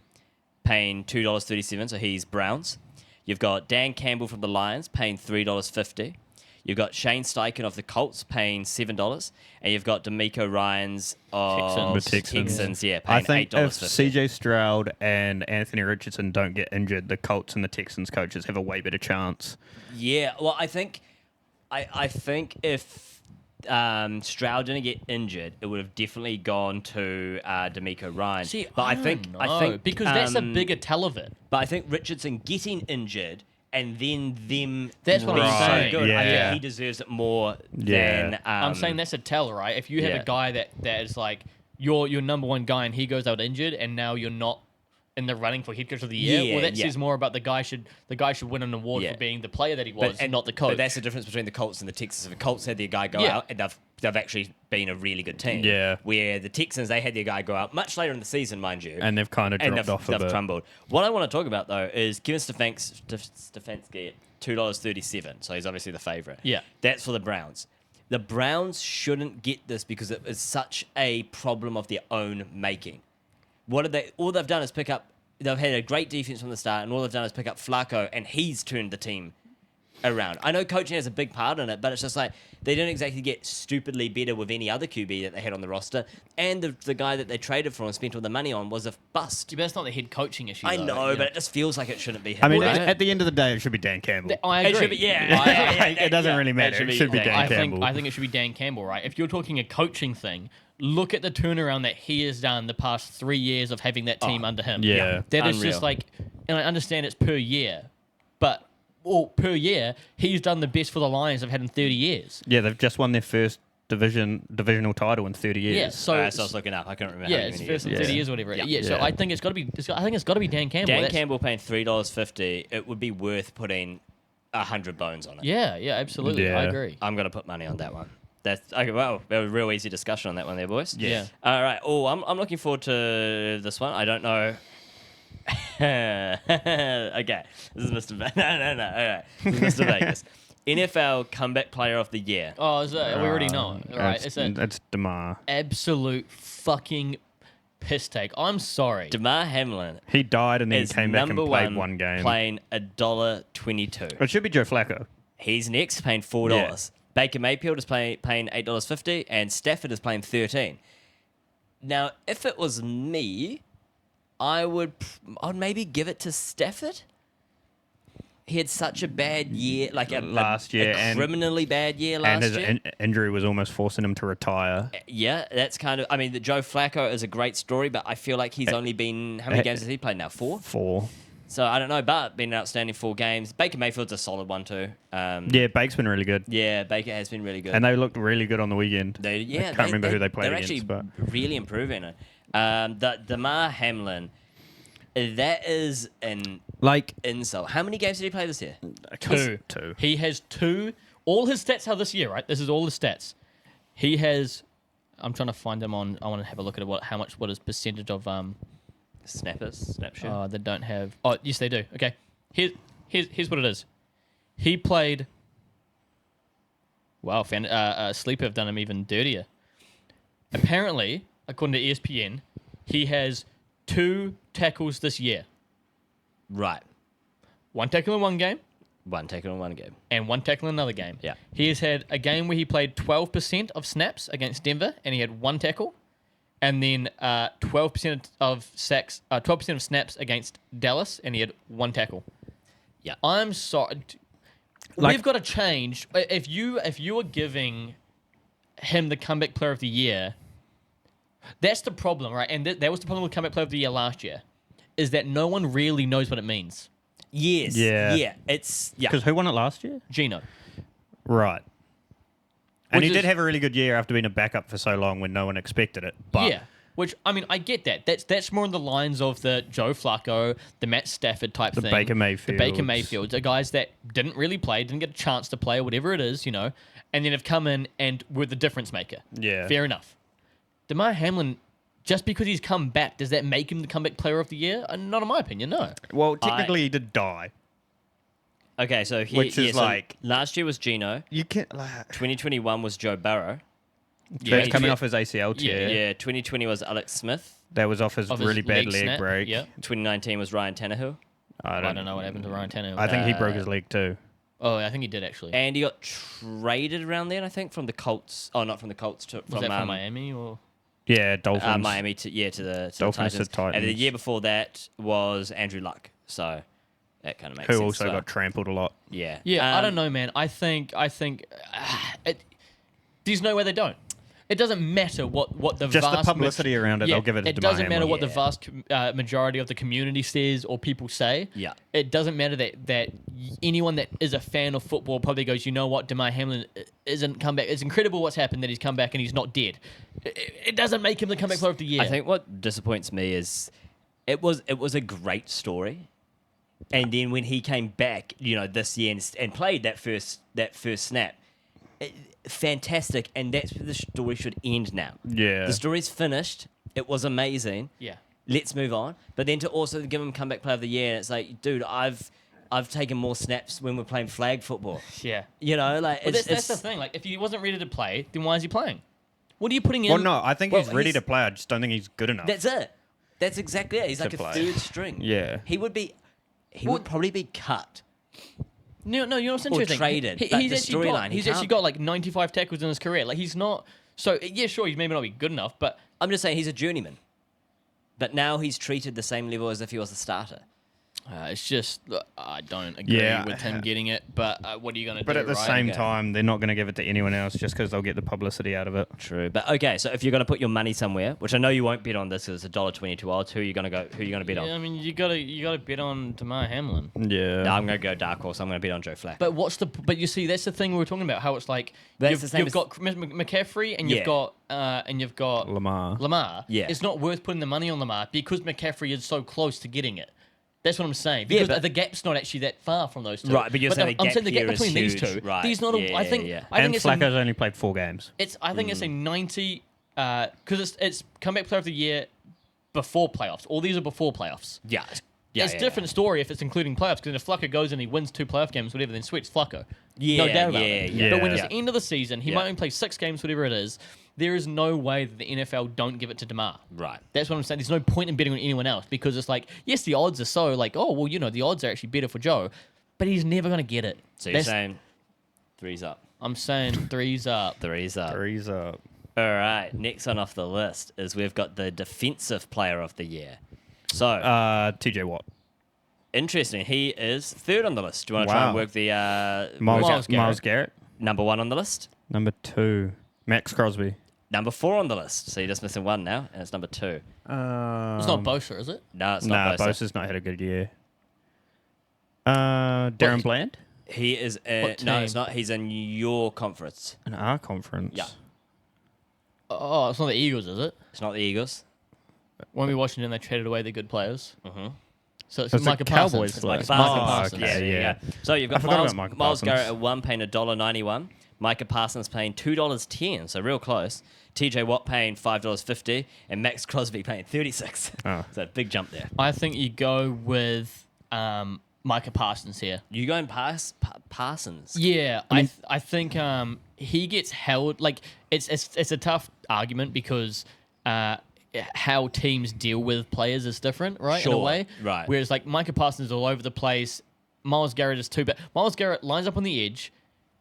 Speaker 5: paying $2.37, so he's Browns. You've got Dan Campbell from the Lions paying $3.50. You've got Shane Steichen of the Colts paying $7, and you've got D'Amico Ryans of
Speaker 3: Texans.
Speaker 4: The Texans.
Speaker 5: yeah,
Speaker 4: I
Speaker 5: paying
Speaker 4: think if
Speaker 5: $8.50.
Speaker 4: CJ Stroud and Anthony Richardson don't get injured, the Colts and the Texans coaches have a way better chance.
Speaker 5: Yeah, well, I think if Stroud didn't get injured, it would have definitely gone to D'Amico Ryans.
Speaker 3: See,
Speaker 5: but I
Speaker 3: don't
Speaker 5: think
Speaker 3: know, because that's a
Speaker 5: um,
Speaker 3: bigger tell of it.
Speaker 5: But I think Richardson getting injured and then them
Speaker 3: That's what
Speaker 5: being
Speaker 3: I'm
Speaker 5: so
Speaker 3: saying.
Speaker 5: good, I
Speaker 4: Yeah.
Speaker 5: think he deserves it more
Speaker 4: Yeah.
Speaker 5: than.
Speaker 3: I'm saying that's a tell, right? If you have
Speaker 5: yeah.
Speaker 3: a guy that is like your number one guy and he goes out injured and now you're not in the running for head coach of the year,
Speaker 5: Yeah,
Speaker 3: well, that
Speaker 5: yeah.
Speaker 3: says more about the guy should win an award
Speaker 5: Yeah.
Speaker 3: for being the player that he was,
Speaker 5: and
Speaker 3: not the coach.
Speaker 5: But that's the difference between the Colts and the Texans. If the Colts had their guy go
Speaker 3: Yeah.
Speaker 5: out, and they've actually been a really good team.
Speaker 4: Yeah.
Speaker 5: Where the Texans, they had their guy go out much later in the season, mind you.
Speaker 4: And they've kind of
Speaker 5: and
Speaker 4: dropped off a
Speaker 5: they've
Speaker 4: bit.
Speaker 5: crumbled. What I want to talk about, though, is Kevin Stefanski at $2.37. So he's obviously the favourite.
Speaker 3: Yeah.
Speaker 5: That's for the Browns. The Browns shouldn't get this because it is such a problem of their own making. All they've done is pick up. They've had a great defense from the start, and all they've done is pick up Flacco, and he's turned the team around. I know coaching has a big part in it, but it's just like they didn't exactly get stupidly better with any other QB that they had on the roster, and the guy that they traded for and spent all the money on was a bust.
Speaker 3: Yeah, but that's not the head coaching issue.
Speaker 5: I
Speaker 3: though,
Speaker 5: know,
Speaker 3: yeah.
Speaker 5: but it just feels like it shouldn't be him.
Speaker 4: I mean,
Speaker 3: Well,
Speaker 4: at the end of the day, it should be Dan Campbell.
Speaker 3: I
Speaker 5: It
Speaker 3: agree.
Speaker 5: should be- yeah.
Speaker 4: It doesn't really matter. It should be Dan
Speaker 3: I
Speaker 4: Campbell.
Speaker 3: think it should be Dan Campbell, right? If you're talking a coaching thing, look at the turnaround that he has done the past 3 years of having that team under him.
Speaker 4: yeah.
Speaker 3: That is
Speaker 5: Unreal.
Speaker 3: just like, and I understand it's per year, but per year he's done the best for the Lions I've had in 30 years.
Speaker 4: Yeah, they've just won their first divisional title in 30 years.
Speaker 3: Yeah, so
Speaker 5: So I was looking up. I can't remember.
Speaker 3: yeah,
Speaker 5: how
Speaker 3: it's
Speaker 5: many
Speaker 3: first in
Speaker 5: years.
Speaker 3: 30 years or whatever.
Speaker 5: Yeah.
Speaker 3: Yeah, so
Speaker 4: Yeah.
Speaker 3: I think it's got to be. I think it's got to be Dan Campbell.
Speaker 5: Dan
Speaker 3: That's-
Speaker 5: Campbell paying $3.50. It would be worth putting 100 bones on it.
Speaker 3: Yeah, absolutely. I
Speaker 4: Yeah.
Speaker 3: agree.
Speaker 5: I'm gonna put money on that one. That's okay. Well, a real easy discussion on that one there, boys.
Speaker 3: Yeah.
Speaker 5: All right. Oh, I'm looking forward to this one. I don't know. Okay. This is Mr. No. All right. This is Mr. Vegas. NFL Comeback Player of the Year.
Speaker 3: Oh, is it? We already know it. All right, it's an
Speaker 4: That's DeMar.
Speaker 3: absolute fucking piss take. I'm sorry.
Speaker 5: DeMar Hamlin
Speaker 4: He died and then
Speaker 5: is
Speaker 4: came back and
Speaker 5: number
Speaker 4: played
Speaker 5: one,
Speaker 4: one game.
Speaker 5: playing $1.22.
Speaker 4: It should be Joe Flacco.
Speaker 5: He's next, paying $4. Baker Mayfield is paying $8.50, and Stafford is paying $13. Now, if it was me, I would maybe give it to Stafford. He had such a bad year, like
Speaker 4: Last year,
Speaker 5: a
Speaker 4: and-
Speaker 5: criminally bad year last
Speaker 4: And his
Speaker 5: year.
Speaker 4: injury was almost forcing him to retire.
Speaker 5: Yeah, that's kind of. I mean, the Joe Flacco is a great story, but I feel like he's only been how many games has he played now? 4.
Speaker 4: 4.
Speaker 5: So I don't know, but been an outstanding 4 games. Baker Mayfield's a solid one too.
Speaker 4: Yeah, Bake's been really good.
Speaker 5: Yeah, Baker has been really good.
Speaker 4: And they looked really good on the weekend.
Speaker 5: They, yeah,
Speaker 4: I can't remember who they played
Speaker 5: they're
Speaker 4: against.
Speaker 5: actually
Speaker 4: But
Speaker 5: really improving it. The Damar Hamlin, that is an
Speaker 4: like
Speaker 5: insult. How many games did he play this year?
Speaker 3: 2.
Speaker 4: 2.
Speaker 3: He has 2. All his stats are this year, right? This is all the stats. He has. I'm trying to find them on. I want to have a look at what his percentage of
Speaker 5: Snapshot.
Speaker 3: They don't have. Oh, yes, they do. Okay, here's what it is. He played. Wow, Sleeper have done him even dirtier. Apparently, according to ESPN, he has 2 tackles this year.
Speaker 5: Right.
Speaker 3: 1 tackle in one game,
Speaker 5: 1 tackle in 1 game.
Speaker 3: and 1 tackle in another game.
Speaker 5: Yeah.
Speaker 3: He has had a game where he played 12% of snaps against Denver, and he had 1 tackle, and then 12% of sacks, 12% of snaps against Dallas, and he had 1 tackle.
Speaker 5: Yeah.
Speaker 3: I'm sorry. We've got to change. If you are giving him the comeback player of the year, that's the problem, right? And that was the problem with comeback player of the year last year, is that no one really knows what it means.
Speaker 5: Yes.
Speaker 4: Yeah.
Speaker 5: Yeah. It's
Speaker 4: Because who won it last year?
Speaker 3: Gino.
Speaker 4: Right. And
Speaker 3: Which
Speaker 4: he did
Speaker 3: is-
Speaker 4: have a really good year after being a backup for so long when no one expected it. But
Speaker 3: Yeah. Which, I mean, I get that. That's more in the lines of the Joe Flacco, the Matt Stafford type
Speaker 4: The
Speaker 3: thing.
Speaker 4: Baker
Speaker 3: The Baker
Speaker 4: Mayfields.
Speaker 3: Mayfields. The guys that didn't really play, didn't get a chance to play, or whatever it is, and then have come in and were the difference maker.
Speaker 4: Yeah.
Speaker 3: Fair enough. Damar Hamlin, just because he's come back, does that make him the comeback player of the year? Not in my opinion, no.
Speaker 4: Well, technically he did die.
Speaker 5: okay. So here,
Speaker 4: Which is
Speaker 5: so
Speaker 4: like-
Speaker 5: last year was Gino.
Speaker 4: You can't.
Speaker 5: 2021 was Joe Burrow.
Speaker 4: First coming off his ACL tear.
Speaker 5: Yeah. 2020 was Alex Smith.
Speaker 4: That was off his
Speaker 3: Of his
Speaker 4: really bad leg
Speaker 3: snap,
Speaker 4: break.
Speaker 3: Yeah.
Speaker 5: 2019 was Ryan Tannehill.
Speaker 4: I
Speaker 3: I don't know what happened to Ryan Tannehill.
Speaker 4: I think he broke his leg too.
Speaker 3: Oh, I think he did actually.
Speaker 5: And he got traded around then, I think, from the Colts. Oh, not from the Colts.
Speaker 3: Was
Speaker 5: From,
Speaker 3: that from Miami or?
Speaker 4: Yeah, Dolphins.
Speaker 5: Miami to the
Speaker 4: Dolphins to
Speaker 5: Titans. And the
Speaker 4: Titans.
Speaker 5: year before that was Andrew Luck. So that kind of makes
Speaker 4: Who
Speaker 5: sense.
Speaker 4: also
Speaker 5: So,
Speaker 4: got trampled a lot.
Speaker 5: yeah.
Speaker 3: Yeah, I don't know, man. I think there's no way they don't. It doesn't matter what the
Speaker 4: Just the
Speaker 3: vast
Speaker 4: publicity around it, they'll give it to
Speaker 3: It doesn't
Speaker 4: Damar
Speaker 3: matter
Speaker 4: Hamlin.
Speaker 3: what the
Speaker 5: Yeah.
Speaker 3: vast majority of the community says or people say.
Speaker 5: Yeah.
Speaker 3: It doesn't matter that anyone that is a fan of football probably goes, you know what, Damar Hamlin isn't come back. It's incredible what's happened that he's come back and he's not dead. It doesn't make him the comeback player of the year.
Speaker 5: I think what disappoints me is it was a great story, and then when he came back, this year and played that first snap, fantastic, and that's where the story should end now.
Speaker 4: Yeah.
Speaker 5: The story's finished. It was amazing.
Speaker 3: Yeah.
Speaker 5: Let's move on. But then to also give him comeback player of the year, it's like, dude, I've taken more snaps when we're playing flag football.
Speaker 3: Yeah.
Speaker 5: Like
Speaker 3: But
Speaker 5: it's,
Speaker 3: that's the thing. Like, if he wasn't ready to play, then why is he playing? What are you putting in?
Speaker 4: Well, no, I think
Speaker 5: Well,
Speaker 4: he's ready
Speaker 5: he's-
Speaker 4: to play. I just don't think he's good enough.
Speaker 5: That's it. That's exactly it. He's like a
Speaker 4: play.
Speaker 5: third string.
Speaker 4: Yeah.
Speaker 5: He would probably be cut.
Speaker 3: No, you know what's interesting?
Speaker 5: traded, but
Speaker 3: He's
Speaker 5: the
Speaker 3: actually
Speaker 5: storyline, he
Speaker 3: he's actually
Speaker 5: can't-
Speaker 3: got like 95 tackles in his career. Like he's not. So yeah, sure, he's maybe not be good enough, but
Speaker 5: I'm just saying he's a journeyman. But now he's treated the same level as if he was a starter.
Speaker 3: it's just I don't agree
Speaker 4: Yeah.
Speaker 3: with him getting it. But what are you gonna do?
Speaker 4: But at the
Speaker 3: right?
Speaker 4: same
Speaker 5: Okay.
Speaker 4: time, they're not going to give it to anyone else just because they'll get the publicity out of it.
Speaker 5: True. But okay, so if you're going to put your money somewhere, which I know you won't bet on this because it's $1.22 odds, who are you going to bet
Speaker 3: Yeah,
Speaker 5: on?
Speaker 3: I mean you gotta bet on Damar Hamlin.
Speaker 4: Yeah.
Speaker 5: No, I'm going to go dark horse. I'm going to bet on Joe Flacco.
Speaker 3: But but you see that's the thing we were talking about. How it's like
Speaker 5: That's
Speaker 3: you've,
Speaker 5: the same
Speaker 3: you've
Speaker 5: as-
Speaker 3: got McCaffrey and
Speaker 5: Yeah.
Speaker 3: you've got
Speaker 4: Lamar.
Speaker 5: Yeah.
Speaker 3: It's not worth putting the money on Lamar because McCaffrey is so close to getting it. That's what I'm saying.
Speaker 5: Yeah,
Speaker 3: Because
Speaker 5: but-
Speaker 3: the gap's not actually that far from those two.
Speaker 5: Right, but you're saying the
Speaker 3: I'm
Speaker 5: gap
Speaker 3: saying the gap
Speaker 5: here is
Speaker 3: between these
Speaker 5: huge.
Speaker 3: two.
Speaker 5: Right,
Speaker 3: These not.
Speaker 5: yeah,
Speaker 3: I think.
Speaker 5: yeah.
Speaker 3: I
Speaker 4: And
Speaker 3: think it's
Speaker 4: Flacco's only played 4 games.
Speaker 3: I think it's a 90. Because it's comeback player of the year before playoffs. All these are before playoffs.
Speaker 5: yeah.
Speaker 3: It's a different story if it's including playoffs. Because if Flacco goes and he wins 2 playoff games, whatever, then sweet, it's Flacco.
Speaker 5: Yeah,
Speaker 3: No doubt about
Speaker 5: yeah,
Speaker 3: it.
Speaker 5: yeah.
Speaker 3: But when
Speaker 4: Yeah.
Speaker 3: it's the end of the season, he
Speaker 5: Yeah.
Speaker 3: might only play 6 games, whatever it is. There is no way that the NFL don't give it to Damar.
Speaker 5: Right.
Speaker 3: That's what I'm saying. There's no point in betting on anyone else because it's like, yes, the odds are so like, oh, well, the odds are actually better for Joe, but he's never going to get it.
Speaker 5: So you're
Speaker 3: That's-
Speaker 5: saying three's up.
Speaker 3: I'm saying 3's up.
Speaker 5: Three's up.
Speaker 4: Three's up.
Speaker 5: All right. Next one off the list is we've got the defensive player of the year. So
Speaker 4: TJ Watt.
Speaker 5: Interesting. He is third on the list. Do you want to try and
Speaker 4: Wow.
Speaker 5: work the
Speaker 4: Miles Garrett.
Speaker 5: number 1 on the list?
Speaker 4: Number 2, Max Crosby.
Speaker 5: Number 4 on the list. So you're just missing one now, and it's number 2.
Speaker 3: It's not Bosa, is it?
Speaker 5: No, it's
Speaker 4: Nah,
Speaker 5: not Bosa.
Speaker 4: Bosa's not had a good year. Darren Bland
Speaker 5: He is
Speaker 3: What
Speaker 5: no,
Speaker 3: team?
Speaker 5: it's not. He's in your conference.
Speaker 4: in our conference.
Speaker 5: Yeah.
Speaker 3: Oh, it's not the Eagles, is it?
Speaker 5: It's not the Eagles.
Speaker 3: When we watched it and they traded away the good players.
Speaker 5: Mhm.
Speaker 3: So it's
Speaker 4: It's the
Speaker 3: Micah
Speaker 4: Cowboys
Speaker 3: Parsons. It's
Speaker 4: player.
Speaker 3: Micah
Speaker 5: Parsons.
Speaker 3: Parsons.
Speaker 4: okay. Yeah.
Speaker 5: So you've
Speaker 4: I
Speaker 5: got
Speaker 4: forgot
Speaker 5: Miles,
Speaker 4: about Micah
Speaker 5: Miles
Speaker 4: Parsons.
Speaker 5: Garrett at 1 paying $1.91. Micah Parsons paying $2.10, so real close. TJ Watt paying $5.50, and Max Crosby paying $36.
Speaker 4: Oh.
Speaker 5: So a big jump there.
Speaker 3: I think you go with Micah Parsons here.
Speaker 5: You going past Parsons?
Speaker 3: Yeah, I think he gets held. Like it's a tough argument because how teams deal with players is different, right? In a
Speaker 5: Sure,
Speaker 3: way,
Speaker 5: right.
Speaker 3: Whereas like Micah Parsons is all over the place. Miles Garrett is too bad. Miles Garrett lines up on the edge,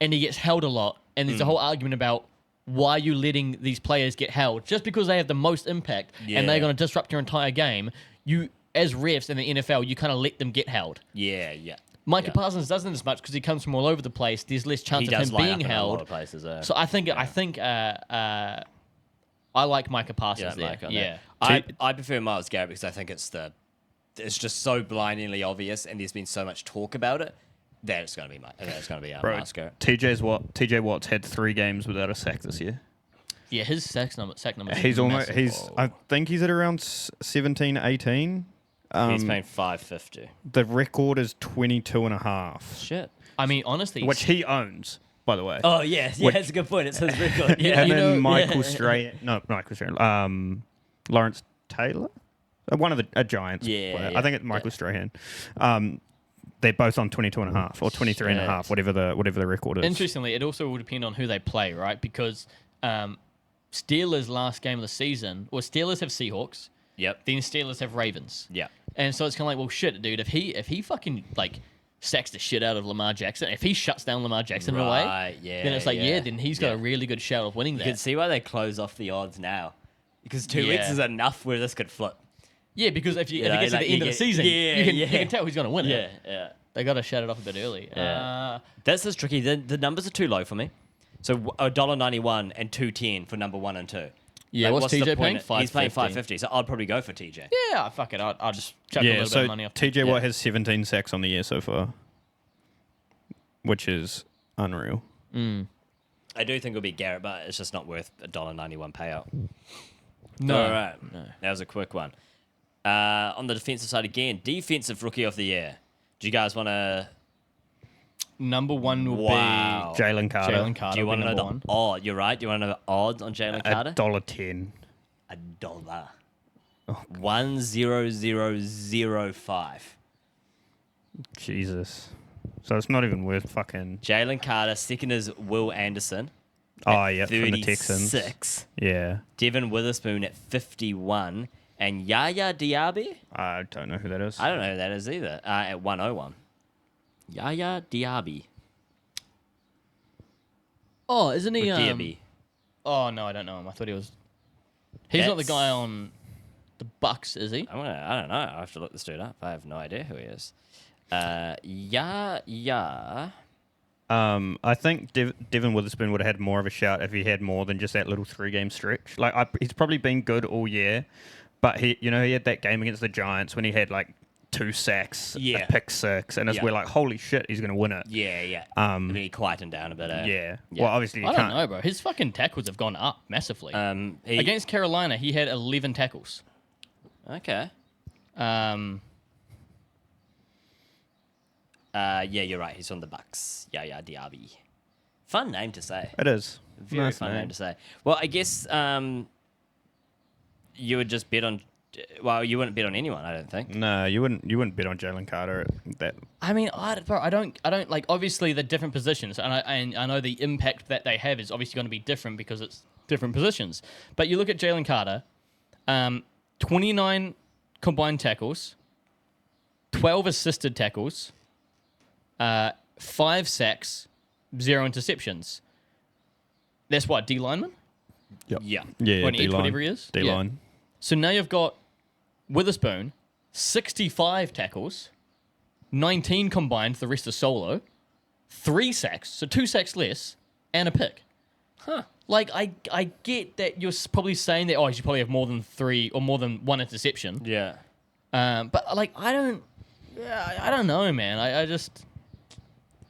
Speaker 3: and he gets held a lot. And there's a whole argument about why are you letting these players get held just because they have the most impact and
Speaker 5: Yeah.
Speaker 3: they're going to disrupt your entire game. You as refs in the NFL, you kind of let them get held.
Speaker 5: Yeah.
Speaker 3: Micah
Speaker 5: Yeah.
Speaker 3: Parsons doesn't as much because he comes from all over the place. There's less chance
Speaker 5: He
Speaker 3: of
Speaker 5: does
Speaker 3: him
Speaker 5: line
Speaker 3: being
Speaker 5: up in a lot
Speaker 3: held.
Speaker 5: of places.
Speaker 3: So I think I like Micah Parsons
Speaker 5: Mike
Speaker 3: there.
Speaker 5: on
Speaker 3: Yeah.
Speaker 5: that. I prefer Miles Garrett because I think it's just so blindingly obvious, and there's been so much talk about it that it's going to be
Speaker 4: Bro,
Speaker 5: Miles Garrett.
Speaker 4: TJ Watt's had 3 games without a sack this year.
Speaker 3: Yeah, his sack number.
Speaker 4: He's almost. I think he's at around 17, 18.
Speaker 5: He's paying $5.50.
Speaker 4: The record is 22 and a half,
Speaker 5: Shit.
Speaker 3: I mean, honestly,
Speaker 4: which he owns, by the way.
Speaker 5: Oh yeah,
Speaker 4: Which-
Speaker 5: that's a good point. It's his record. Yeah.
Speaker 4: Him
Speaker 3: you know-
Speaker 4: and Michael Strahan. No, Michael Strahan. Lawrence Taylor, one of the Giants.
Speaker 5: Yeah,
Speaker 4: player.
Speaker 5: yeah,
Speaker 4: I think it's Michael Strahan. They're both on 22 and a half or 23 and a half, whatever the record is.
Speaker 3: interestingly, it also will depend on who they play, right? Because Steelers' last game of the season, well, Steelers have Seahawks,
Speaker 5: Yep.
Speaker 3: then Steelers have Ravens.
Speaker 5: Yeah.
Speaker 3: And so it's kind of like, well, shit, dude, if he fucking like sacks the shit out of Lamar Jackson, if he shuts down Lamar Jackson in a way,
Speaker 5: Right, yeah,
Speaker 3: then it's like, yeah,
Speaker 5: yeah.
Speaker 3: then he's got a really good shout of winning
Speaker 5: You
Speaker 3: that.
Speaker 5: can see why they close off the odds now, because 2 weeks
Speaker 3: Yeah.
Speaker 5: is enough where this could flip.
Speaker 3: Yeah, because if it
Speaker 5: know,
Speaker 3: gets to
Speaker 5: like
Speaker 3: the end
Speaker 5: you
Speaker 3: of the
Speaker 5: get-
Speaker 3: season,
Speaker 5: yeah,
Speaker 3: you can tell who's going to win it.
Speaker 5: Yeah.
Speaker 3: They got to shut it off a bit early.
Speaker 5: Yeah. That's just tricky. The numbers are too low for me. So $1.91 and $2.10 for number 1 and 2.
Speaker 3: Yeah, what's
Speaker 5: what's the
Speaker 3: TJ
Speaker 5: point?
Speaker 3: paying?
Speaker 5: He's paying
Speaker 3: $5.50.
Speaker 5: $5.50, so I'd probably go for TJ.
Speaker 3: Yeah, fuck it. I'll just chuck a
Speaker 4: Yeah,
Speaker 3: little bit
Speaker 4: so
Speaker 3: of money off.
Speaker 4: TJ Watt has 17 sacks on the year so far, which is unreal.
Speaker 5: I do think it'll be Garrett, but it's just not worth $1.91 payout.
Speaker 3: No.
Speaker 5: All right. That was a quick one. On the defensive side again, defensive rookie of the year. Do you guys want to?
Speaker 3: Number one will
Speaker 5: Wow.
Speaker 3: be
Speaker 4: Jalen Carter,
Speaker 3: Jalen Carter.
Speaker 5: Do you want to know
Speaker 3: number
Speaker 5: the
Speaker 3: one.
Speaker 5: odd? You're right. Do you want to know the odds on Jalen Carter?
Speaker 4: $1.10.
Speaker 5: $1.
Speaker 3: Oh,
Speaker 5: 10005.
Speaker 4: Jesus. So it's not even worth fucking.
Speaker 5: Jalen Carter. Second is Will Anderson.
Speaker 4: Oh yeah, from the Texans.
Speaker 5: 36.
Speaker 4: Yeah,
Speaker 5: Devin Witherspoon at 51. And Yaya Diaby?
Speaker 4: I don't know who that is.
Speaker 5: I don't know who that is either. At 101. Yaya Diaby.
Speaker 3: Oh, isn't he?
Speaker 5: Diaby.
Speaker 3: Oh no, I don't know him. I thought he was. He's not the guy on the Bucks, is he?
Speaker 5: I don't know. I have to look this dude up. I have no idea who he is. Yeah.
Speaker 4: I think Devin Witherspoon would have had more of a shout if he had more than just that little 3-game stretch. Like he's probably been good all year, but he had that game against the Giants when he had like 2 sacks,
Speaker 5: Yeah.
Speaker 4: a pick 6, and we're like, holy shit, he's gonna win it.
Speaker 5: Yeah. He quietened down a bit.
Speaker 4: Yeah. Well, obviously you
Speaker 3: I
Speaker 4: can't.
Speaker 3: don't know, bro. His fucking tackles have gone up massively.
Speaker 5: He,
Speaker 3: Against Carolina, he had 11 tackles.
Speaker 5: Okay. Yeah, you're right. He's on the Bucks. Yaya Diaby. Fun name to say.
Speaker 4: It is
Speaker 5: Very
Speaker 4: Nice
Speaker 5: fun
Speaker 4: name.
Speaker 5: name to say. Well, I guess you would just bet on. Well, you wouldn't bet on anyone. I don't think.
Speaker 4: No, you wouldn't bet on Jalen Carter at that.
Speaker 3: I mean, I don't like. Obviously, the different positions, and I know the impact that they have is obviously going to be different because it's different positions. But you look at Jalen Carter, 29 combined tackles, 12 assisted tackles, 5 sacks, 0 interceptions. That's what, D lineman?
Speaker 5: Yeah.
Speaker 4: Yeah,
Speaker 3: 28,
Speaker 4: D-line.
Speaker 3: whatever he is?
Speaker 4: D-line.
Speaker 3: Yeah. So now you've got Witherspoon, 65 tackles, 19 combined, the rest are solo, 3 sacks, so 2 sacks less, and a pick.
Speaker 5: Huh.
Speaker 3: Like, I get that you're probably saying that, oh, you should probably have more than 3 or more than 1 interception.
Speaker 5: Yeah.
Speaker 3: But, like, I don't know, man. I just...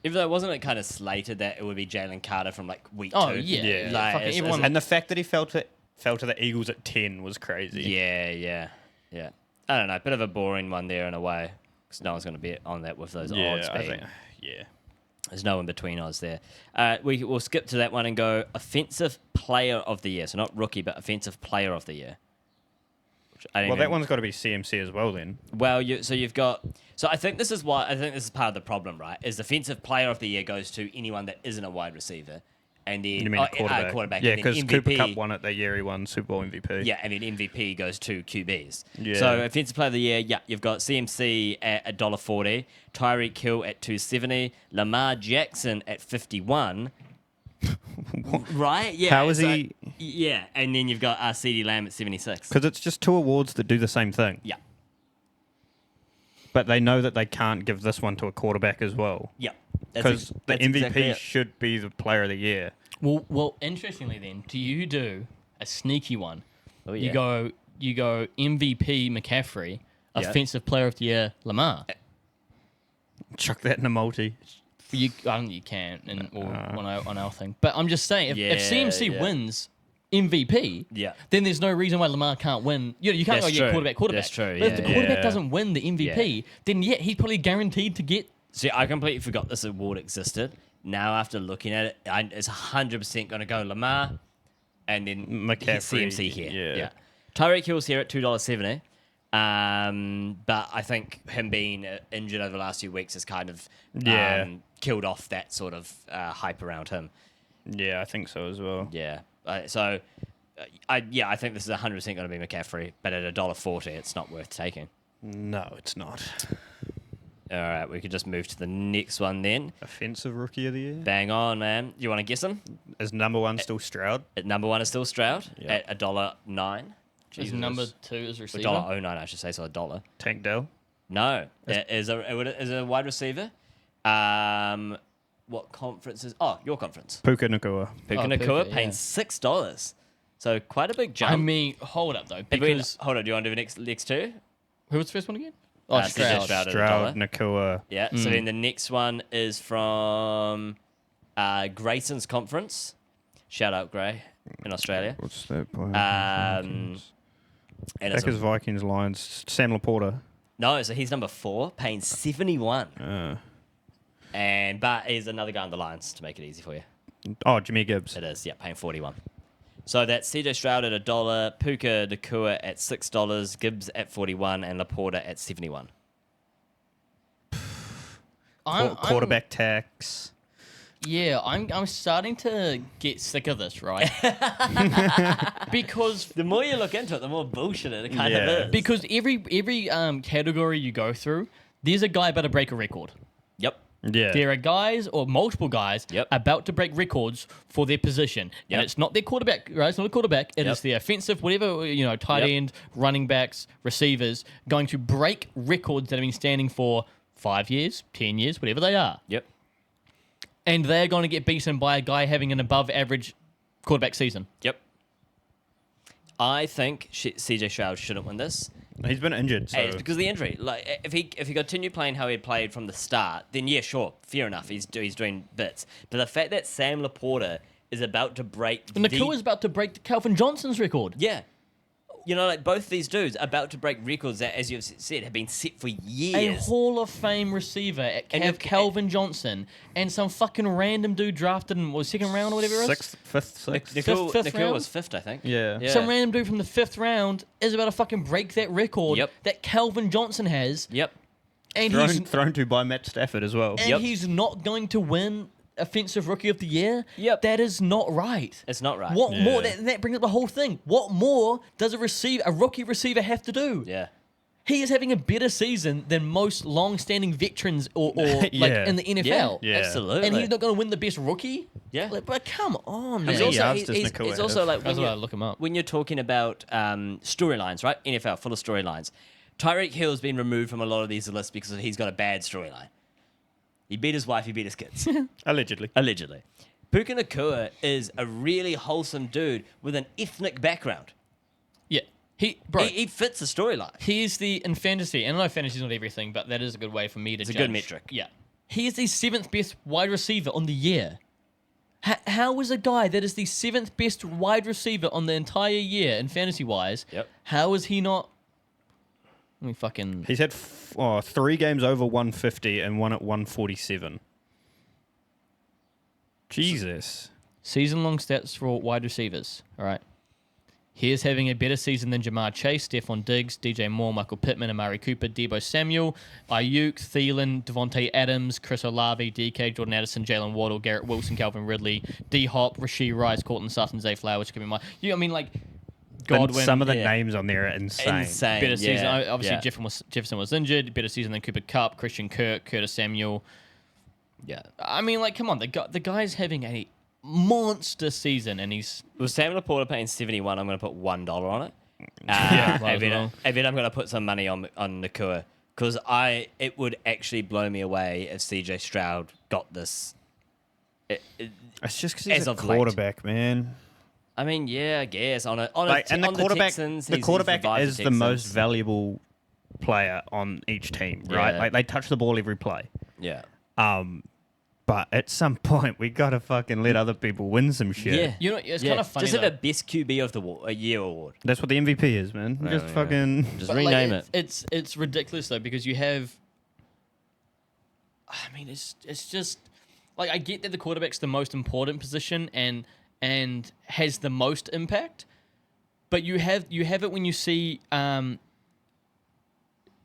Speaker 5: Even though wasn't it kind of slated that it would be Jalen Carter from like week 2?
Speaker 3: Oh, yeah.
Speaker 4: Yeah.
Speaker 5: Like,
Speaker 3: Fucking
Speaker 5: it's-
Speaker 3: everyone-
Speaker 4: And the fact that he fell to the Eagles at 10 was crazy.
Speaker 5: Yeah. I don't know. Bit of a boring one there in a way. Because no one's going to bet on that with those odds
Speaker 4: I
Speaker 5: being.
Speaker 4: think. Yeah.
Speaker 5: There's no in between odds there. We'll skip to that one and go offensive player of the year. So not rookie, but offensive player of the year. Which I don't
Speaker 4: Well,
Speaker 5: even-
Speaker 4: that one's got to be CMC as well then.
Speaker 5: Well, you've got. So I think this is part of the problem, right? Is defensive player of the year goes to anyone that isn't a wide receiver, and then
Speaker 4: You mean a quarterback? Yeah,
Speaker 5: and then
Speaker 4: because Cooper
Speaker 5: MVP
Speaker 4: Cup won it that year. He won Super Bowl MVP.
Speaker 5: Yeah, and then MVP goes to QBs.
Speaker 4: Yeah.
Speaker 5: So offensive player of the year, yeah, you've got CMC at $1.40, Tyreek Hill at $2.70, Lamar Jackson at 51. Right? Yeah.
Speaker 4: How is
Speaker 5: so-
Speaker 4: he?
Speaker 5: Yeah, and then you've got CD Lamb at 76.
Speaker 4: Because it's just 2 awards that do the same thing.
Speaker 5: Yeah.
Speaker 4: But they know that they can't give this one to a quarterback as well.
Speaker 5: Yeah.
Speaker 4: Because the
Speaker 5: that's
Speaker 4: MVP
Speaker 5: exactly it.
Speaker 4: should be the player of the year.
Speaker 3: Well, interestingly then, do you do a sneaky one?
Speaker 5: Oh, yeah.
Speaker 3: You go MVP McCaffrey,
Speaker 5: Yeah.
Speaker 3: offensive player of the year Lamar.
Speaker 4: Chuck that in a multi.
Speaker 3: You can on our thing, but I'm just saying if CMC
Speaker 5: Yeah.
Speaker 3: wins MVP,
Speaker 5: Yeah.
Speaker 3: then there's no reason why Lamar can't win. You can't
Speaker 5: That's
Speaker 3: go
Speaker 5: true.
Speaker 3: quarterback.
Speaker 5: That's true,
Speaker 3: But if the
Speaker 5: yeah,
Speaker 3: quarterback
Speaker 4: yeah.
Speaker 3: doesn't win the MVP, then he's probably guaranteed to get.
Speaker 5: See, I completely forgot this award existed. Now, after looking at it, it's 100% going to go Lamar and then
Speaker 4: McCaffrey,
Speaker 5: CMC here.
Speaker 4: yeah.
Speaker 5: Tyreek Hill's here at $2.70. But I think him being injured over the last few weeks has kind of killed off that sort of hype around him.
Speaker 4: Yeah, I think so as well.
Speaker 5: Yeah. I think this is 100% going to be McCaffrey, but at $1.40, it's not worth taking.
Speaker 4: No, it's not.
Speaker 5: All right, we could just move to the next one then.
Speaker 4: Offensive rookie of the year?
Speaker 5: Bang on, man. You want to guess him?
Speaker 4: Is number 1 still Stroud?
Speaker 5: At number 1 is still Stroud
Speaker 4: Yeah.
Speaker 5: at $1.09.
Speaker 3: Is number 2 is receiver.
Speaker 5: $1.09, I should say, so $1.
Speaker 4: Tank Dell?
Speaker 5: No, it is a wide receiver. What conference is? Oh, your conference.
Speaker 4: Puka Nakua.
Speaker 5: Puka
Speaker 3: Oh,
Speaker 5: Nakua
Speaker 3: Puka,
Speaker 5: paying
Speaker 3: yeah.
Speaker 5: $6. So quite a big jump.
Speaker 3: I mean, hold up though, because
Speaker 5: hold on, do you want to do the next two?
Speaker 3: who was the first one again? Oh,
Speaker 5: CJ
Speaker 3: Stroud.
Speaker 5: Stroud.
Speaker 4: Stroud,
Speaker 5: $1.
Speaker 4: Nakua.
Speaker 5: Yeah. So then the next one is from Grayson's conference. Shout out Gray in Australia.
Speaker 4: What's that?
Speaker 5: And it's
Speaker 4: Packers, Vikings, Lions. Sam Laporta.
Speaker 5: no, so he's number 4, paying 71. But he's another guy on the Lions to make it easy for you.
Speaker 4: Oh, Jimmy Gibbs.
Speaker 5: It is, yeah, paying 41. So that's CJ Stroud at $1, Puka Nakua at $6, Gibbs at 41, and Laporta at 71.
Speaker 4: Quarterback tax.
Speaker 3: Yeah, I'm starting to get sick of this, right? because
Speaker 5: The more you look into it, the more bullshit it kind
Speaker 4: Yeah.
Speaker 5: of is.
Speaker 3: because every category you go through, there's a guy about to break a record.
Speaker 5: Yep.
Speaker 4: Yeah.
Speaker 3: There are guys or multiple guys
Speaker 5: Yep.
Speaker 3: about to break records for their position.
Speaker 5: Yep.
Speaker 3: And it's not their quarterback, right? It's not a quarterback. It is
Speaker 5: Yep.
Speaker 3: the offensive, whatever, tight
Speaker 5: Yep.
Speaker 3: end, running backs, receivers, going to break records that have been standing for 5 years, 10 years, whatever they are.
Speaker 5: Yep.
Speaker 3: And they're going to get beaten by a guy having an above average quarterback season.
Speaker 5: Yep. I think CJ Stroud shouldn't win this.
Speaker 4: He's been injured, so
Speaker 5: Hey, it's because of the injury. Like, if he continued playing how he had played from the start, then yeah, sure, fair enough. He's doing bits. But the fact that Sam Laporta is about to break
Speaker 3: Nakua's about to break Calvin Johnson's record.
Speaker 5: yeah, like both these dudes are about to break records that, as you've said, have been set for
Speaker 3: A
Speaker 5: years.
Speaker 3: Hall of Fame receiver at
Speaker 5: And if-
Speaker 3: Calvin Johnson and some fucking random dude drafted in second round or whatever it is.
Speaker 4: 6th, 5th, 6th.
Speaker 3: fifth
Speaker 5: Nakua
Speaker 3: round?
Speaker 5: was 5th, I think.
Speaker 4: Yeah.
Speaker 3: Some random dude from the 5th round is about to fucking break that record
Speaker 5: Yep.
Speaker 3: that Calvin Johnson has,
Speaker 5: Yep.
Speaker 3: and he's
Speaker 4: Thrown to by Matt Stafford as well.
Speaker 3: and
Speaker 5: Yep.
Speaker 3: he's not going to win Offensive Rookie of the Year.
Speaker 5: Yep.
Speaker 3: That is not right.
Speaker 5: It's not right.
Speaker 3: What more?
Speaker 4: Yeah.
Speaker 3: That brings up the whole thing. What more does a rookie receiver have to do?
Speaker 5: Yeah.
Speaker 3: He is having a better season than most long-standing veterans or like
Speaker 4: Yeah.
Speaker 3: in the NFL.
Speaker 4: Yeah.
Speaker 5: Absolutely.
Speaker 3: And he's not going to win the best rookie?
Speaker 5: Yeah.
Speaker 3: Like, but come on, man.
Speaker 5: He's
Speaker 4: many
Speaker 5: also,
Speaker 4: yards
Speaker 5: he's,
Speaker 4: does
Speaker 5: he's,
Speaker 4: Nakua
Speaker 5: he's also
Speaker 4: have?
Speaker 5: like
Speaker 3: That's
Speaker 5: when
Speaker 3: why I
Speaker 5: you're,
Speaker 3: look him up.
Speaker 5: when you're talking about storylines, right? NFL full of storylines. Tyreek Hill's been removed from a lot of these lists because he's got a bad storyline. He beat his wife, he beat his kids.
Speaker 4: Allegedly.
Speaker 5: Allegedly. Puka Nacua is a really wholesome dude with an ethnic background.
Speaker 3: Yeah. He
Speaker 5: fits the storyline.
Speaker 3: He's in fantasy, and I know fantasy's not everything, but that is a good way for me to
Speaker 5: It's a
Speaker 3: judge.
Speaker 5: good metric.
Speaker 3: Yeah. He is the 7th best wide receiver on the year. How is a guy that is the 7th best wide receiver on the entire year in fantasy-wise, how is he not... Let me fucking...
Speaker 4: He's had 3 games over 150 and one at 147. Jesus.
Speaker 3: Season-long stats for wide receivers. All right. He is having a better season than Jamar Chase, Stephon Diggs, DJ Moore, Michael Pittman, Amari Cooper, Deebo Samuel, Ayuk, Thielen, Devontae Adams, Chris Olave, DK, Jordan Addison, Jalen Waddle, Garrett Wilson, Calvin Ridley, D-Hop, Rasheed Rice, Cortland Sutton, Zay Flowers, could be my... I mean, like, Godwin...
Speaker 4: And some of the names on there are insane.
Speaker 3: Better season. Obviously, Jefferson was injured. Better season than Cooper Kupp, Christian Kirk, Curtis Samuel.
Speaker 5: Yeah.
Speaker 3: I mean, like, come on. The guy's having a monster season, and he's...
Speaker 5: With Sam Laporta paying 71, I'm going to put $1 on it.
Speaker 3: Yeah,
Speaker 5: I bet I'm going to put some money on Nacua because it would actually blow me away if CJ Stroud got this.
Speaker 4: It's just because he's
Speaker 5: As
Speaker 4: a
Speaker 5: of late.
Speaker 4: quarterback, man.
Speaker 5: I mean, yeah, I guess on
Speaker 4: And the
Speaker 5: on
Speaker 4: quarterback,
Speaker 5: Texans,
Speaker 4: the
Speaker 5: he's
Speaker 4: quarterback
Speaker 5: revived
Speaker 4: is the
Speaker 5: Texans.
Speaker 4: most valuable player on each team, right?
Speaker 5: Yeah.
Speaker 4: Like they touch the ball every play.
Speaker 5: Yeah.
Speaker 4: But at some point, we gotta fucking let other people win some shit.
Speaker 5: Yeah.
Speaker 3: You know, it's kind of funny.
Speaker 5: Just have
Speaker 3: though.
Speaker 5: a best QB of the year award.
Speaker 4: That's what the MVP is, man. Just fucking.
Speaker 5: Just
Speaker 3: But,
Speaker 5: rename
Speaker 3: like,
Speaker 5: it.
Speaker 3: It's ridiculous though because you have. I mean, it's just like I get that the quarterback's the most important position and has the most impact, but you have it when you see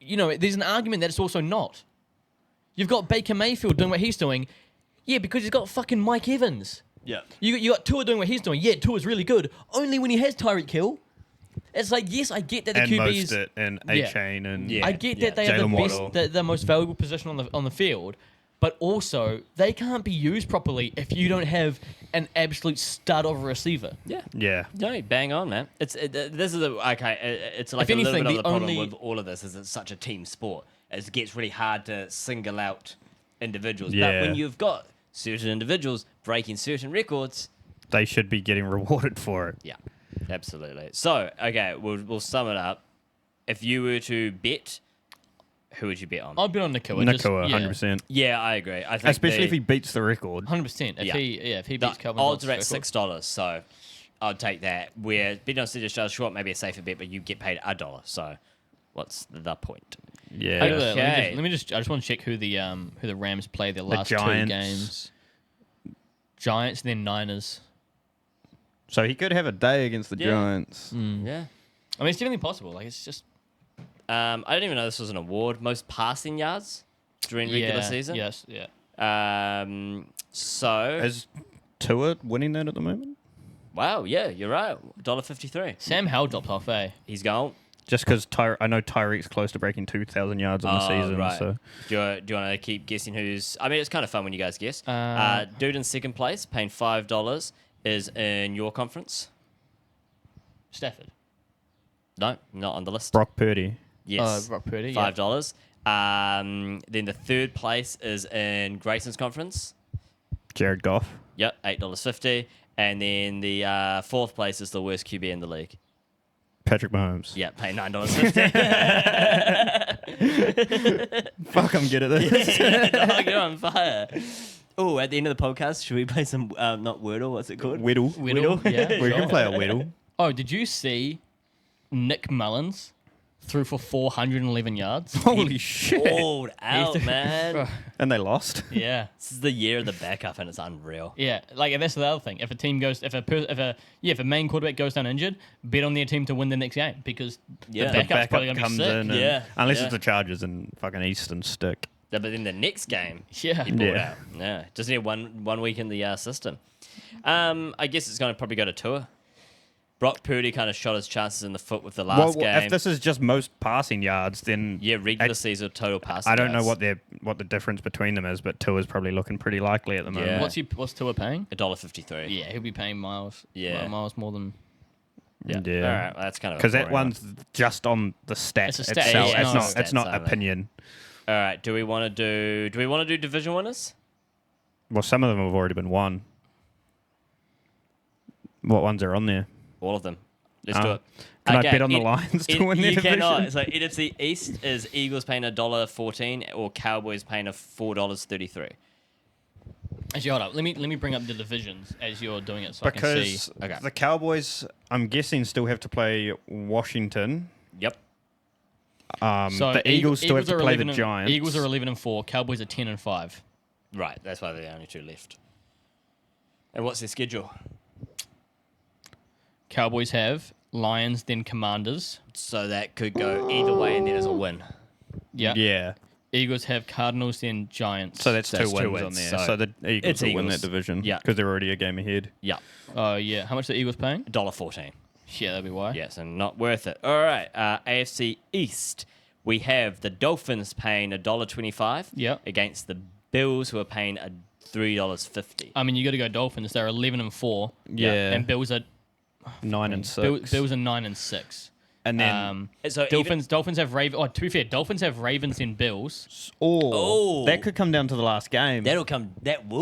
Speaker 3: there's an argument that it's also not. You've got Baker Mayfield doing what he's doing, yeah, because he's got fucking Mike Evans.
Speaker 5: Yeah.
Speaker 3: You got Tua doing what he's doing, yeah, Tua's really good. Only when he has Tyreek Hill. It's like, yes, I get that the
Speaker 4: And
Speaker 3: QBs
Speaker 4: Mostert and A-Chain and
Speaker 5: Yeah.
Speaker 3: I get that they are
Speaker 4: Jalen
Speaker 3: the
Speaker 4: Waddle.
Speaker 3: best, the most valuable position on the field, but also they can't be used properly if you don't have an absolute stud of a receiver.
Speaker 5: Yeah.
Speaker 4: yeah.
Speaker 5: No, bang on, man. This is it's like
Speaker 3: If
Speaker 5: a little
Speaker 3: anything,
Speaker 5: bit of
Speaker 3: the
Speaker 5: the problem
Speaker 3: only-
Speaker 5: with all of this is it's such a team sport. It gets really hard to single out individuals. But
Speaker 4: Yeah.
Speaker 5: when you've got certain individuals breaking certain records,
Speaker 4: They should be getting rewarded for it.
Speaker 5: yeah, absolutely. So, okay, we'll sum it up. If you were to bet, who would you bet on?
Speaker 3: I'd bet on Nacua.
Speaker 4: Nakua, 100%.
Speaker 5: Yeah, I agree. I think
Speaker 4: Especially if he beats the record.
Speaker 3: 100%. If
Speaker 5: Yeah.
Speaker 3: he
Speaker 5: the
Speaker 3: beats Calvin
Speaker 5: odds are at
Speaker 3: Hodges' record.
Speaker 5: $6, so I'd take that. Where betting on CJ Stroud short maybe a safer bet, but you get paid $1. So, what's the point?
Speaker 4: Yeah.
Speaker 5: Okay.
Speaker 3: Let me just. I just want to check who the Rams play their last two
Speaker 4: Giants.
Speaker 3: games. Giants, then Niners.
Speaker 4: So he could have a day against the
Speaker 5: Yeah.
Speaker 4: Giants.
Speaker 5: Yeah.
Speaker 3: I mean, it's definitely possible. Like, it's just
Speaker 5: I didn't even know this was an award. Most passing yards during regular season.
Speaker 3: Yes, yeah.
Speaker 5: So
Speaker 4: Is Tua winning that at the moment?
Speaker 5: wow, yeah, you're right. $1.53.
Speaker 3: Sam Howell dropped off, eh?
Speaker 5: He's gone.
Speaker 4: Just because I know Tyreek's close to breaking 2,000 yards in the season.
Speaker 5: Right.
Speaker 4: So
Speaker 5: Do you want to keep guessing who's? I mean, it's kind of fun when you guys guess.
Speaker 3: Uh,
Speaker 5: Dude in second place, paying $5, is in your conference.
Speaker 3: Stafford.
Speaker 5: No, not on the list.
Speaker 4: Brock Purdy.
Speaker 5: Yes,
Speaker 3: Brock Purdy.
Speaker 5: $5. Then the third place is in Grayson's conference. Jared
Speaker 4: Goff.
Speaker 5: Yep, $8.50. And then the fourth place is the worst QB in the league.
Speaker 4: Patrick Mahomes.
Speaker 5: Yeah, pay $9.50.
Speaker 4: Fuck, I'm good at this.
Speaker 5: Dog, you're on fire. Oh, at the end of the podcast, should we play some, not Wordle, what's it called?
Speaker 4: Whittle.
Speaker 3: Whittle. Yeah,
Speaker 4: We
Speaker 3: sure.
Speaker 4: can play a Whittle.
Speaker 3: Oh, did you see Nick Mullins threw for 411 yards?
Speaker 4: Holy shit.
Speaker 5: Balled out, man.
Speaker 4: And they lost.
Speaker 3: Yeah.
Speaker 5: This is the year of the backup, and it's unreal.
Speaker 3: Yeah, like and that's the other thing. If a team goes, if a main quarterback goes down injured, bet on their team to win the next game because
Speaker 5: Yeah.
Speaker 3: the
Speaker 5: The
Speaker 3: backup's probably gonna be
Speaker 4: comes
Speaker 3: sick.
Speaker 4: in. And,
Speaker 5: Yeah,
Speaker 4: Unless
Speaker 5: yeah.
Speaker 4: it's the Chargers and fucking Eastern stick.
Speaker 5: Yeah, but in the next game,
Speaker 3: Yeah,
Speaker 5: he balled
Speaker 4: Yeah.
Speaker 5: out. Yeah, just need one week in the system. I guess it's going to probably go to Tua. Brock Purdy kind of shot his chances in the foot with the last game.
Speaker 4: If this is just most passing yards, then
Speaker 5: Yeah, regular season total pass.
Speaker 4: I don't know what the difference between them is, but Tua's probably looking pretty likely at the moment.
Speaker 5: Yeah.
Speaker 3: What's Tua paying?
Speaker 5: $1.53.
Speaker 3: Yeah, he'll be paying miles.
Speaker 5: Yeah.
Speaker 3: Miles more than.
Speaker 5: Yeah. All right. Well, that's kind of
Speaker 4: Because that
Speaker 5: boring one.
Speaker 4: one's just on the stat
Speaker 3: It's a stat,
Speaker 4: itself.
Speaker 3: yeah,
Speaker 4: it's
Speaker 3: no.
Speaker 4: not. It's not
Speaker 5: Stats only.
Speaker 4: opinion.
Speaker 5: All right. Do we want to do division winners?
Speaker 4: Well, some of them have already been won. What ones are on there?
Speaker 5: All of them. Let's do it.
Speaker 4: Can I
Speaker 5: Okay,
Speaker 4: bet on the Lions to win their
Speaker 5: You
Speaker 4: division?
Speaker 5: cannot. So NFC East is Eagles paying $1.14 or Cowboys paying $4.33.
Speaker 3: Actually, hold up. Let me bring up the divisions as you're doing it, so I can see.
Speaker 4: Because
Speaker 5: Okay.
Speaker 4: the Cowboys, I'm guessing, still have to play Washington.
Speaker 5: Yep.
Speaker 3: So
Speaker 4: The Eagles still have to
Speaker 3: are
Speaker 4: play the
Speaker 3: 11
Speaker 4: Giants.
Speaker 3: Eagles are 11-4. Cowboys are 10-5.
Speaker 5: Right. That's why they're the only two left. And what's their schedule?
Speaker 3: Cowboys have Lions, then Commanders.
Speaker 5: So that could go either way, and then it's a win.
Speaker 3: Yeah.
Speaker 4: Yeah.
Speaker 3: Eagles have Cardinals, then Giants.
Speaker 4: So that's
Speaker 5: That's
Speaker 4: two
Speaker 5: two
Speaker 4: wins on
Speaker 5: wins,
Speaker 4: there.
Speaker 5: so
Speaker 4: So the Eagles
Speaker 5: it's
Speaker 4: will win
Speaker 5: Eagles.
Speaker 4: that division.
Speaker 5: Yeah.
Speaker 4: Because they're already a game ahead.
Speaker 5: Yeah.
Speaker 3: Oh, yeah. How much are the Eagles paying?
Speaker 5: $1.14.
Speaker 3: Yeah, that'd be why.
Speaker 5: Yeah, so not worth it. All right. AFC East. We have the Dolphins paying $1.25
Speaker 3: Yep.
Speaker 5: against the Bills, who are paying $3.50.
Speaker 3: I mean, you got to go Dolphins. They're 11-4.
Speaker 4: Yeah.
Speaker 3: And Bills are
Speaker 4: 9 and 6.
Speaker 3: Bills are 9-6.
Speaker 4: And then
Speaker 5: So
Speaker 3: Dolphins have Ravens. Oh, to be fair, Dolphins have Ravens and Bills.
Speaker 5: Oh.
Speaker 4: that could come down to the last game.
Speaker 5: That will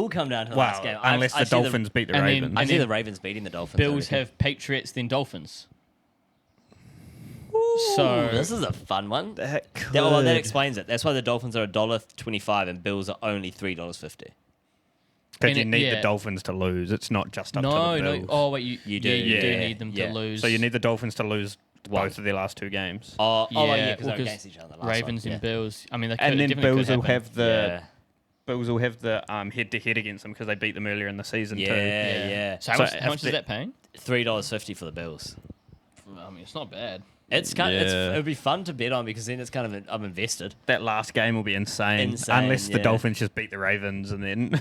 Speaker 5: come down to the last game.
Speaker 4: unless
Speaker 5: I
Speaker 4: the
Speaker 5: see
Speaker 4: Dolphins beat the
Speaker 3: and then-
Speaker 4: Ravens.
Speaker 5: I
Speaker 3: and
Speaker 5: see
Speaker 3: then
Speaker 5: the Ravens beating the Dolphins.
Speaker 3: Bills
Speaker 5: I reckon.
Speaker 3: have Patriots, then Dolphins.
Speaker 5: Ooh,
Speaker 3: so-
Speaker 5: this is a fun one.
Speaker 4: that could.
Speaker 5: Well, that explains it. That's why the Dolphins are $1.25 and Bills are only $3.50.
Speaker 4: Because
Speaker 3: and
Speaker 4: you
Speaker 3: it-
Speaker 4: need
Speaker 3: yeah.
Speaker 4: the Dolphins to lose. It's not just up to
Speaker 3: No,
Speaker 4: the
Speaker 3: no.
Speaker 4: Bills.
Speaker 3: Oh, wait, you do
Speaker 5: Yeah,
Speaker 3: need them
Speaker 5: yeah.
Speaker 3: to lose.
Speaker 4: So you need the Dolphins to lose
Speaker 5: One.
Speaker 4: both of their last two games.
Speaker 5: Oh, yeah,
Speaker 3: well,
Speaker 5: because they're
Speaker 3: 'cause
Speaker 5: against each other. Last
Speaker 3: Ravens
Speaker 5: one.
Speaker 3: and Bills. I mean, they could,
Speaker 4: And then
Speaker 3: definitely
Speaker 4: Bills
Speaker 3: could
Speaker 4: will
Speaker 3: happen.
Speaker 4: have the
Speaker 5: Yeah.
Speaker 4: Bills will have the head-to-head against them because they beat them earlier in the season
Speaker 5: Yeah,
Speaker 4: too.
Speaker 5: yeah.
Speaker 3: So how
Speaker 4: So
Speaker 3: much,
Speaker 4: if
Speaker 3: how much is
Speaker 4: they-
Speaker 3: that paying?
Speaker 5: $3.50 for the Bills.
Speaker 3: I mean, it's not bad.
Speaker 5: It's kind of,
Speaker 4: Yeah.
Speaker 5: it would be fun to bet on because then it's kind of I'm invested.
Speaker 4: That last game will be insane,
Speaker 5: Insane,
Speaker 4: unless the
Speaker 5: yeah.
Speaker 4: Dolphins just beat the Ravens and then
Speaker 5: we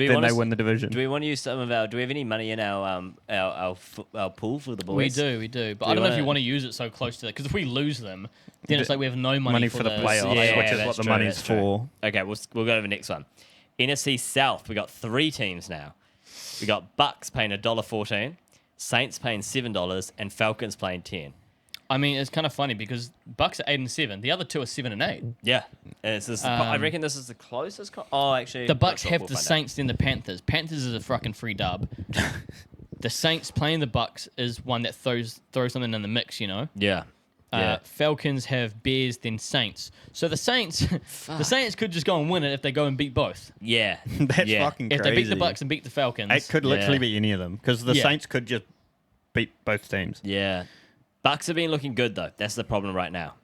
Speaker 4: then
Speaker 5: want
Speaker 4: they
Speaker 5: us-
Speaker 4: win the division.
Speaker 5: Do we want to use some of our? Do we have any money in our pool for the boys?
Speaker 3: We do. But
Speaker 5: Do
Speaker 3: I don't know if
Speaker 5: wanna-
Speaker 3: you want to use it so close to that. Because if we lose them, then it's like we have no
Speaker 4: money for the playoffs,
Speaker 5: Yeah,
Speaker 4: which is
Speaker 5: that's
Speaker 4: what the
Speaker 5: true,
Speaker 4: money's
Speaker 5: that's true.
Speaker 4: for.
Speaker 5: Okay, we'll go to the next one. NFC South. We got 3 teams now. We got Bucks paying $1.14, Saints paying $7, and Falcons paying $10.
Speaker 3: I mean, it's kind of funny because Bucks are 8-7. The other two are 7-8.
Speaker 5: Yeah, and this is I reckon this is the closest. Actually,
Speaker 3: The Bucks
Speaker 5: not sure.
Speaker 3: have
Speaker 5: We'll
Speaker 3: the
Speaker 5: find out.
Speaker 3: Saints, then the Panthers. Panthers is a fucking free dub. The Saints playing the Bucks is one that throws something in the mix, you know.
Speaker 5: Yeah, yeah.
Speaker 3: Falcons have Bears, then Saints. So the Saints, the Saints could just go and win it if they go and beat both.
Speaker 5: Yeah,
Speaker 4: That's
Speaker 5: yeah.
Speaker 4: fucking
Speaker 3: If
Speaker 4: crazy.
Speaker 3: they beat the Bucks and beat the Falcons,
Speaker 4: It could literally
Speaker 5: Yeah.
Speaker 4: be any of them because the
Speaker 3: Yeah.
Speaker 4: Saints could just beat both teams.
Speaker 5: Yeah. Bucks have been looking good though. That's the problem right now.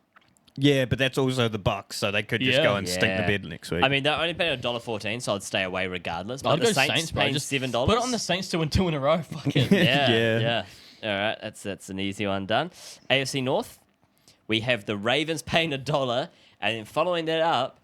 Speaker 4: Yeah, but that's also the Bucks, so they could just
Speaker 3: Yeah.
Speaker 4: go and stink the
Speaker 5: Yeah.
Speaker 4: bed next week.
Speaker 5: I mean, they're only paying $1.14, so I'd stay away regardless. But
Speaker 3: I'd
Speaker 5: the
Speaker 3: go
Speaker 5: Saints,
Speaker 3: Saints, bro.
Speaker 5: paying
Speaker 3: Just
Speaker 5: $7.
Speaker 3: put it on the Saints to win 2 in a row. Fuck it.
Speaker 5: Yeah,
Speaker 4: Yeah.
Speaker 5: yeah. All right, that's an easy one done. AFC North, we have the Ravens paying $1, and then following that up,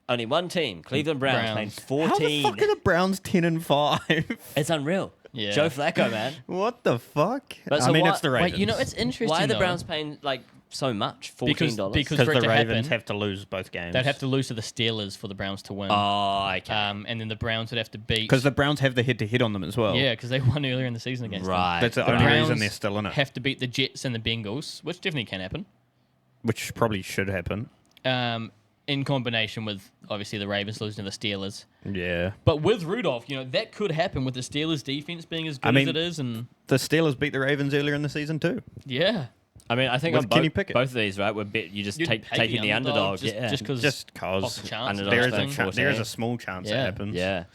Speaker 5: only one team, Cleveland Browns, paying
Speaker 3: Browns.
Speaker 5: 14.
Speaker 4: How the fuck are the Browns 10-5?
Speaker 5: It's unreal.
Speaker 3: Yeah.
Speaker 5: Joe Flacco, man.
Speaker 4: What the fuck?
Speaker 5: But
Speaker 4: I
Speaker 5: so
Speaker 4: mean,
Speaker 5: why-
Speaker 4: it's the Ravens.
Speaker 3: Wait, you know, it's interesting.
Speaker 5: Why are the
Speaker 3: though,
Speaker 5: Browns paying like so much? $14.
Speaker 3: because
Speaker 4: because
Speaker 3: for it
Speaker 4: the
Speaker 3: to
Speaker 4: Ravens
Speaker 3: happen,
Speaker 4: have to lose both games.
Speaker 3: they'd have to lose to the Steelers for the Browns to win.
Speaker 5: Oh, okay.
Speaker 3: And then the Browns would have to beat.
Speaker 4: because the Browns have the head-to-head on them as well.
Speaker 3: Yeah, because they won earlier in the season against
Speaker 5: Right.
Speaker 4: That's the
Speaker 3: them.
Speaker 4: only reason
Speaker 3: Browns
Speaker 4: they're still in it,
Speaker 3: have to beat the Jets and the Bengals, which definitely can happen.
Speaker 4: which probably should happen.
Speaker 3: In combination with obviously the Ravens losing to the Steelers.
Speaker 4: Yeah.
Speaker 3: But with Rudolph, you know, that could happen with the Steelers defense being as good
Speaker 4: I mean-
Speaker 3: as it is, and
Speaker 4: The Steelers beat the Ravens earlier in the season too.
Speaker 3: yeah.
Speaker 5: I mean, I think
Speaker 4: With
Speaker 5: on
Speaker 4: Kenny
Speaker 5: both,
Speaker 4: Pickett.
Speaker 5: both of these, right? We're you just
Speaker 3: You'd
Speaker 5: taking the underdog.
Speaker 3: just,
Speaker 5: Yeah.
Speaker 3: just because
Speaker 4: Just
Speaker 3: of
Speaker 4: cause
Speaker 3: the chance.
Speaker 5: Underdog
Speaker 4: there is
Speaker 5: thing.
Speaker 4: a
Speaker 5: 14.
Speaker 4: there is a small chance
Speaker 3: Yeah.
Speaker 4: it happens.
Speaker 5: Yeah.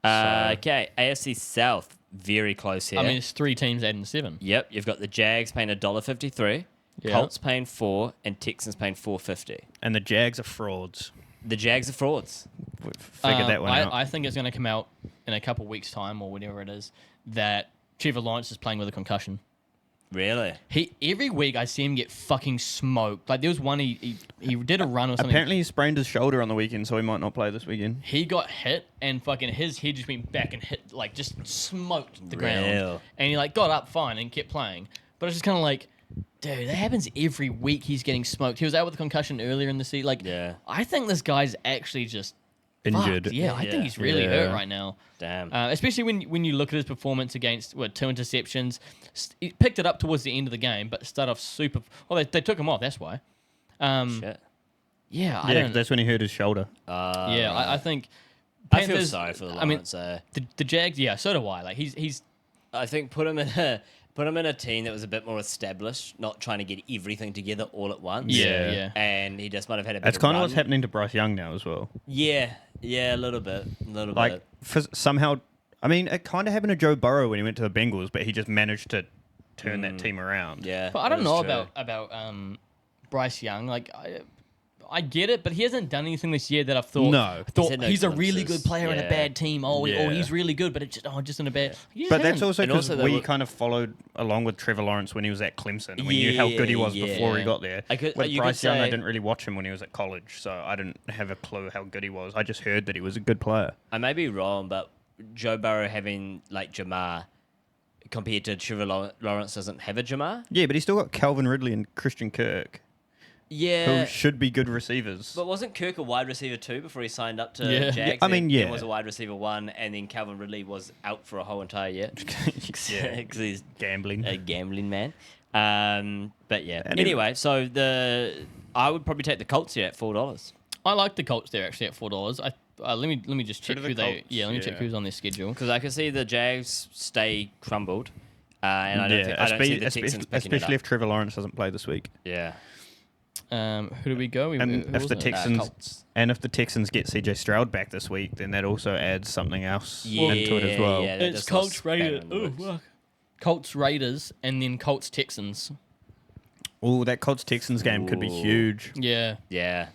Speaker 4: So-
Speaker 5: Okay, AFC South, very close here.
Speaker 3: I mean, it's 3 teams adding 7.
Speaker 5: Yep, you've got the Jags paying $1.53,
Speaker 3: Yeah.
Speaker 5: Colts paying $4, and Texans paying $4.50.
Speaker 4: And the Jags are frauds.
Speaker 5: The Jags are frauds.
Speaker 4: We figured that one out.
Speaker 3: I think it's going to come out in a couple weeks' time or whatever it is that Trevor Lawrence is playing with a concussion.
Speaker 5: Really?
Speaker 3: Every week I see him get fucking smoked. Like there was one he did a run or something.
Speaker 4: Apparently he sprained his shoulder on the weekend, so he might not play this weekend.
Speaker 3: He got hit and fucking his head just went back and hit like just smoked the ground.
Speaker 5: Real.
Speaker 3: And he like got up fine and kept playing. But it's just kind of like, dude, that happens every week. He's getting smoked. He was out with a concussion earlier in the season. Like,
Speaker 5: Yeah.
Speaker 3: I think this guy's actually just
Speaker 4: injured.
Speaker 3: fucked. Yeah, I think he's really
Speaker 4: Yeah.
Speaker 3: hurt right now.
Speaker 5: Damn.
Speaker 3: Especially when you look at his performance against 2 interceptions. He picked it up towards the end of the game, but started off super. Well, they took him off. That's why.
Speaker 5: Shit.
Speaker 3: Yeah, I
Speaker 4: Yeah,
Speaker 3: don't.
Speaker 4: that's when he hurt his shoulder.
Speaker 3: Yeah, I think.
Speaker 5: I feel
Speaker 3: Panthers-
Speaker 5: sorry for the
Speaker 3: I mean,
Speaker 5: Lawrence.
Speaker 3: the Jags. Yeah, so do I. Like he's.
Speaker 5: I think put him in a team that was a bit more established, not trying to get everything together all at once.
Speaker 3: Yeah.
Speaker 5: And he just might have had a bit
Speaker 4: That's
Speaker 5: of
Speaker 4: kind of
Speaker 5: run.
Speaker 4: what's happening to Bryce Young now as well.
Speaker 5: Yeah, a little bit.
Speaker 4: Like, somehow, I mean, it kind of happened to Joe Burrow when he went to the Bengals, but he just managed to turn that team around.
Speaker 5: Yeah.
Speaker 3: But I don't
Speaker 5: that
Speaker 3: know
Speaker 5: is true.
Speaker 3: about Bryce Young. Like I get it, but he hasn't done anything this year that I've thought.
Speaker 4: No.
Speaker 5: He's had no
Speaker 3: He's a really
Speaker 5: glimpses.
Speaker 3: good player in a
Speaker 5: Yeah.
Speaker 3: bad team. Oh,
Speaker 4: Yeah.
Speaker 3: he's really good, but it's just in a bad. He just
Speaker 4: But that's
Speaker 3: hasn't.
Speaker 4: also
Speaker 5: And
Speaker 4: because
Speaker 5: also they
Speaker 4: we
Speaker 5: were-
Speaker 4: kind of followed along with Trevor Lawrence when he was at Clemson. And we knew how good he was before he
Speaker 3: Yeah.
Speaker 4: got there.
Speaker 5: I could-
Speaker 4: with
Speaker 5: you could
Speaker 4: Bryce Young, I
Speaker 5: say-
Speaker 4: didn't really watch him when he was at college, so I didn't have a clue how good he was. I just heard that he was a good player.
Speaker 5: I may be wrong, but Joe Burrow having like Jamar compared to Trevor Lawrence doesn't have a Jamar.
Speaker 4: Yeah, but he's still got Calvin Ridley and Christian Kirk,
Speaker 5: Yeah.
Speaker 4: who should be good receivers.
Speaker 5: But wasn't Kirk a wide receiver too before he signed up to
Speaker 3: Yeah.
Speaker 5: Jags?
Speaker 4: Yeah, I mean,
Speaker 5: Then
Speaker 4: yeah.
Speaker 5: was a wide receiver 1, and then Calvin Ridley was out for a whole entire year.
Speaker 4: Yeah.
Speaker 5: Because he's
Speaker 4: Gambling.
Speaker 5: a gambling man. But yeah.
Speaker 4: Anyway.
Speaker 5: Anyway, so I would probably take the Colts here at $4.
Speaker 3: I like the Colts there actually at $4. Let me just check
Speaker 4: Bit of
Speaker 3: who
Speaker 4: the
Speaker 3: they.
Speaker 4: Colts,
Speaker 3: Yeah, let me check
Speaker 4: yeah.
Speaker 3: who's on their schedule.
Speaker 5: Because I can see the Jags stay crumbled. And I don't see the Texans picking it
Speaker 4: especially
Speaker 5: up.
Speaker 4: if Trevor Lawrence doesn't play this week.
Speaker 5: Yeah.
Speaker 3: Who do we go?
Speaker 4: And
Speaker 3: Who
Speaker 4: if
Speaker 3: was
Speaker 4: the
Speaker 3: it?
Speaker 4: Texans
Speaker 5: Colts.
Speaker 4: and if the Texans get CJ Stroud back this week, then that also adds something else
Speaker 5: Yeah,
Speaker 4: into it as well.
Speaker 5: yeah. that
Speaker 3: It's
Speaker 5: just
Speaker 3: Colts
Speaker 5: looks better
Speaker 3: Raiders.
Speaker 5: in the
Speaker 3: Oh,
Speaker 5: works.
Speaker 3: fuck. Colts Raiders and then Colts Texans.
Speaker 4: Oh, that Colts Texans game could be
Speaker 5: Ooh.
Speaker 4: huge.
Speaker 3: Yeah.
Speaker 5: Yeah.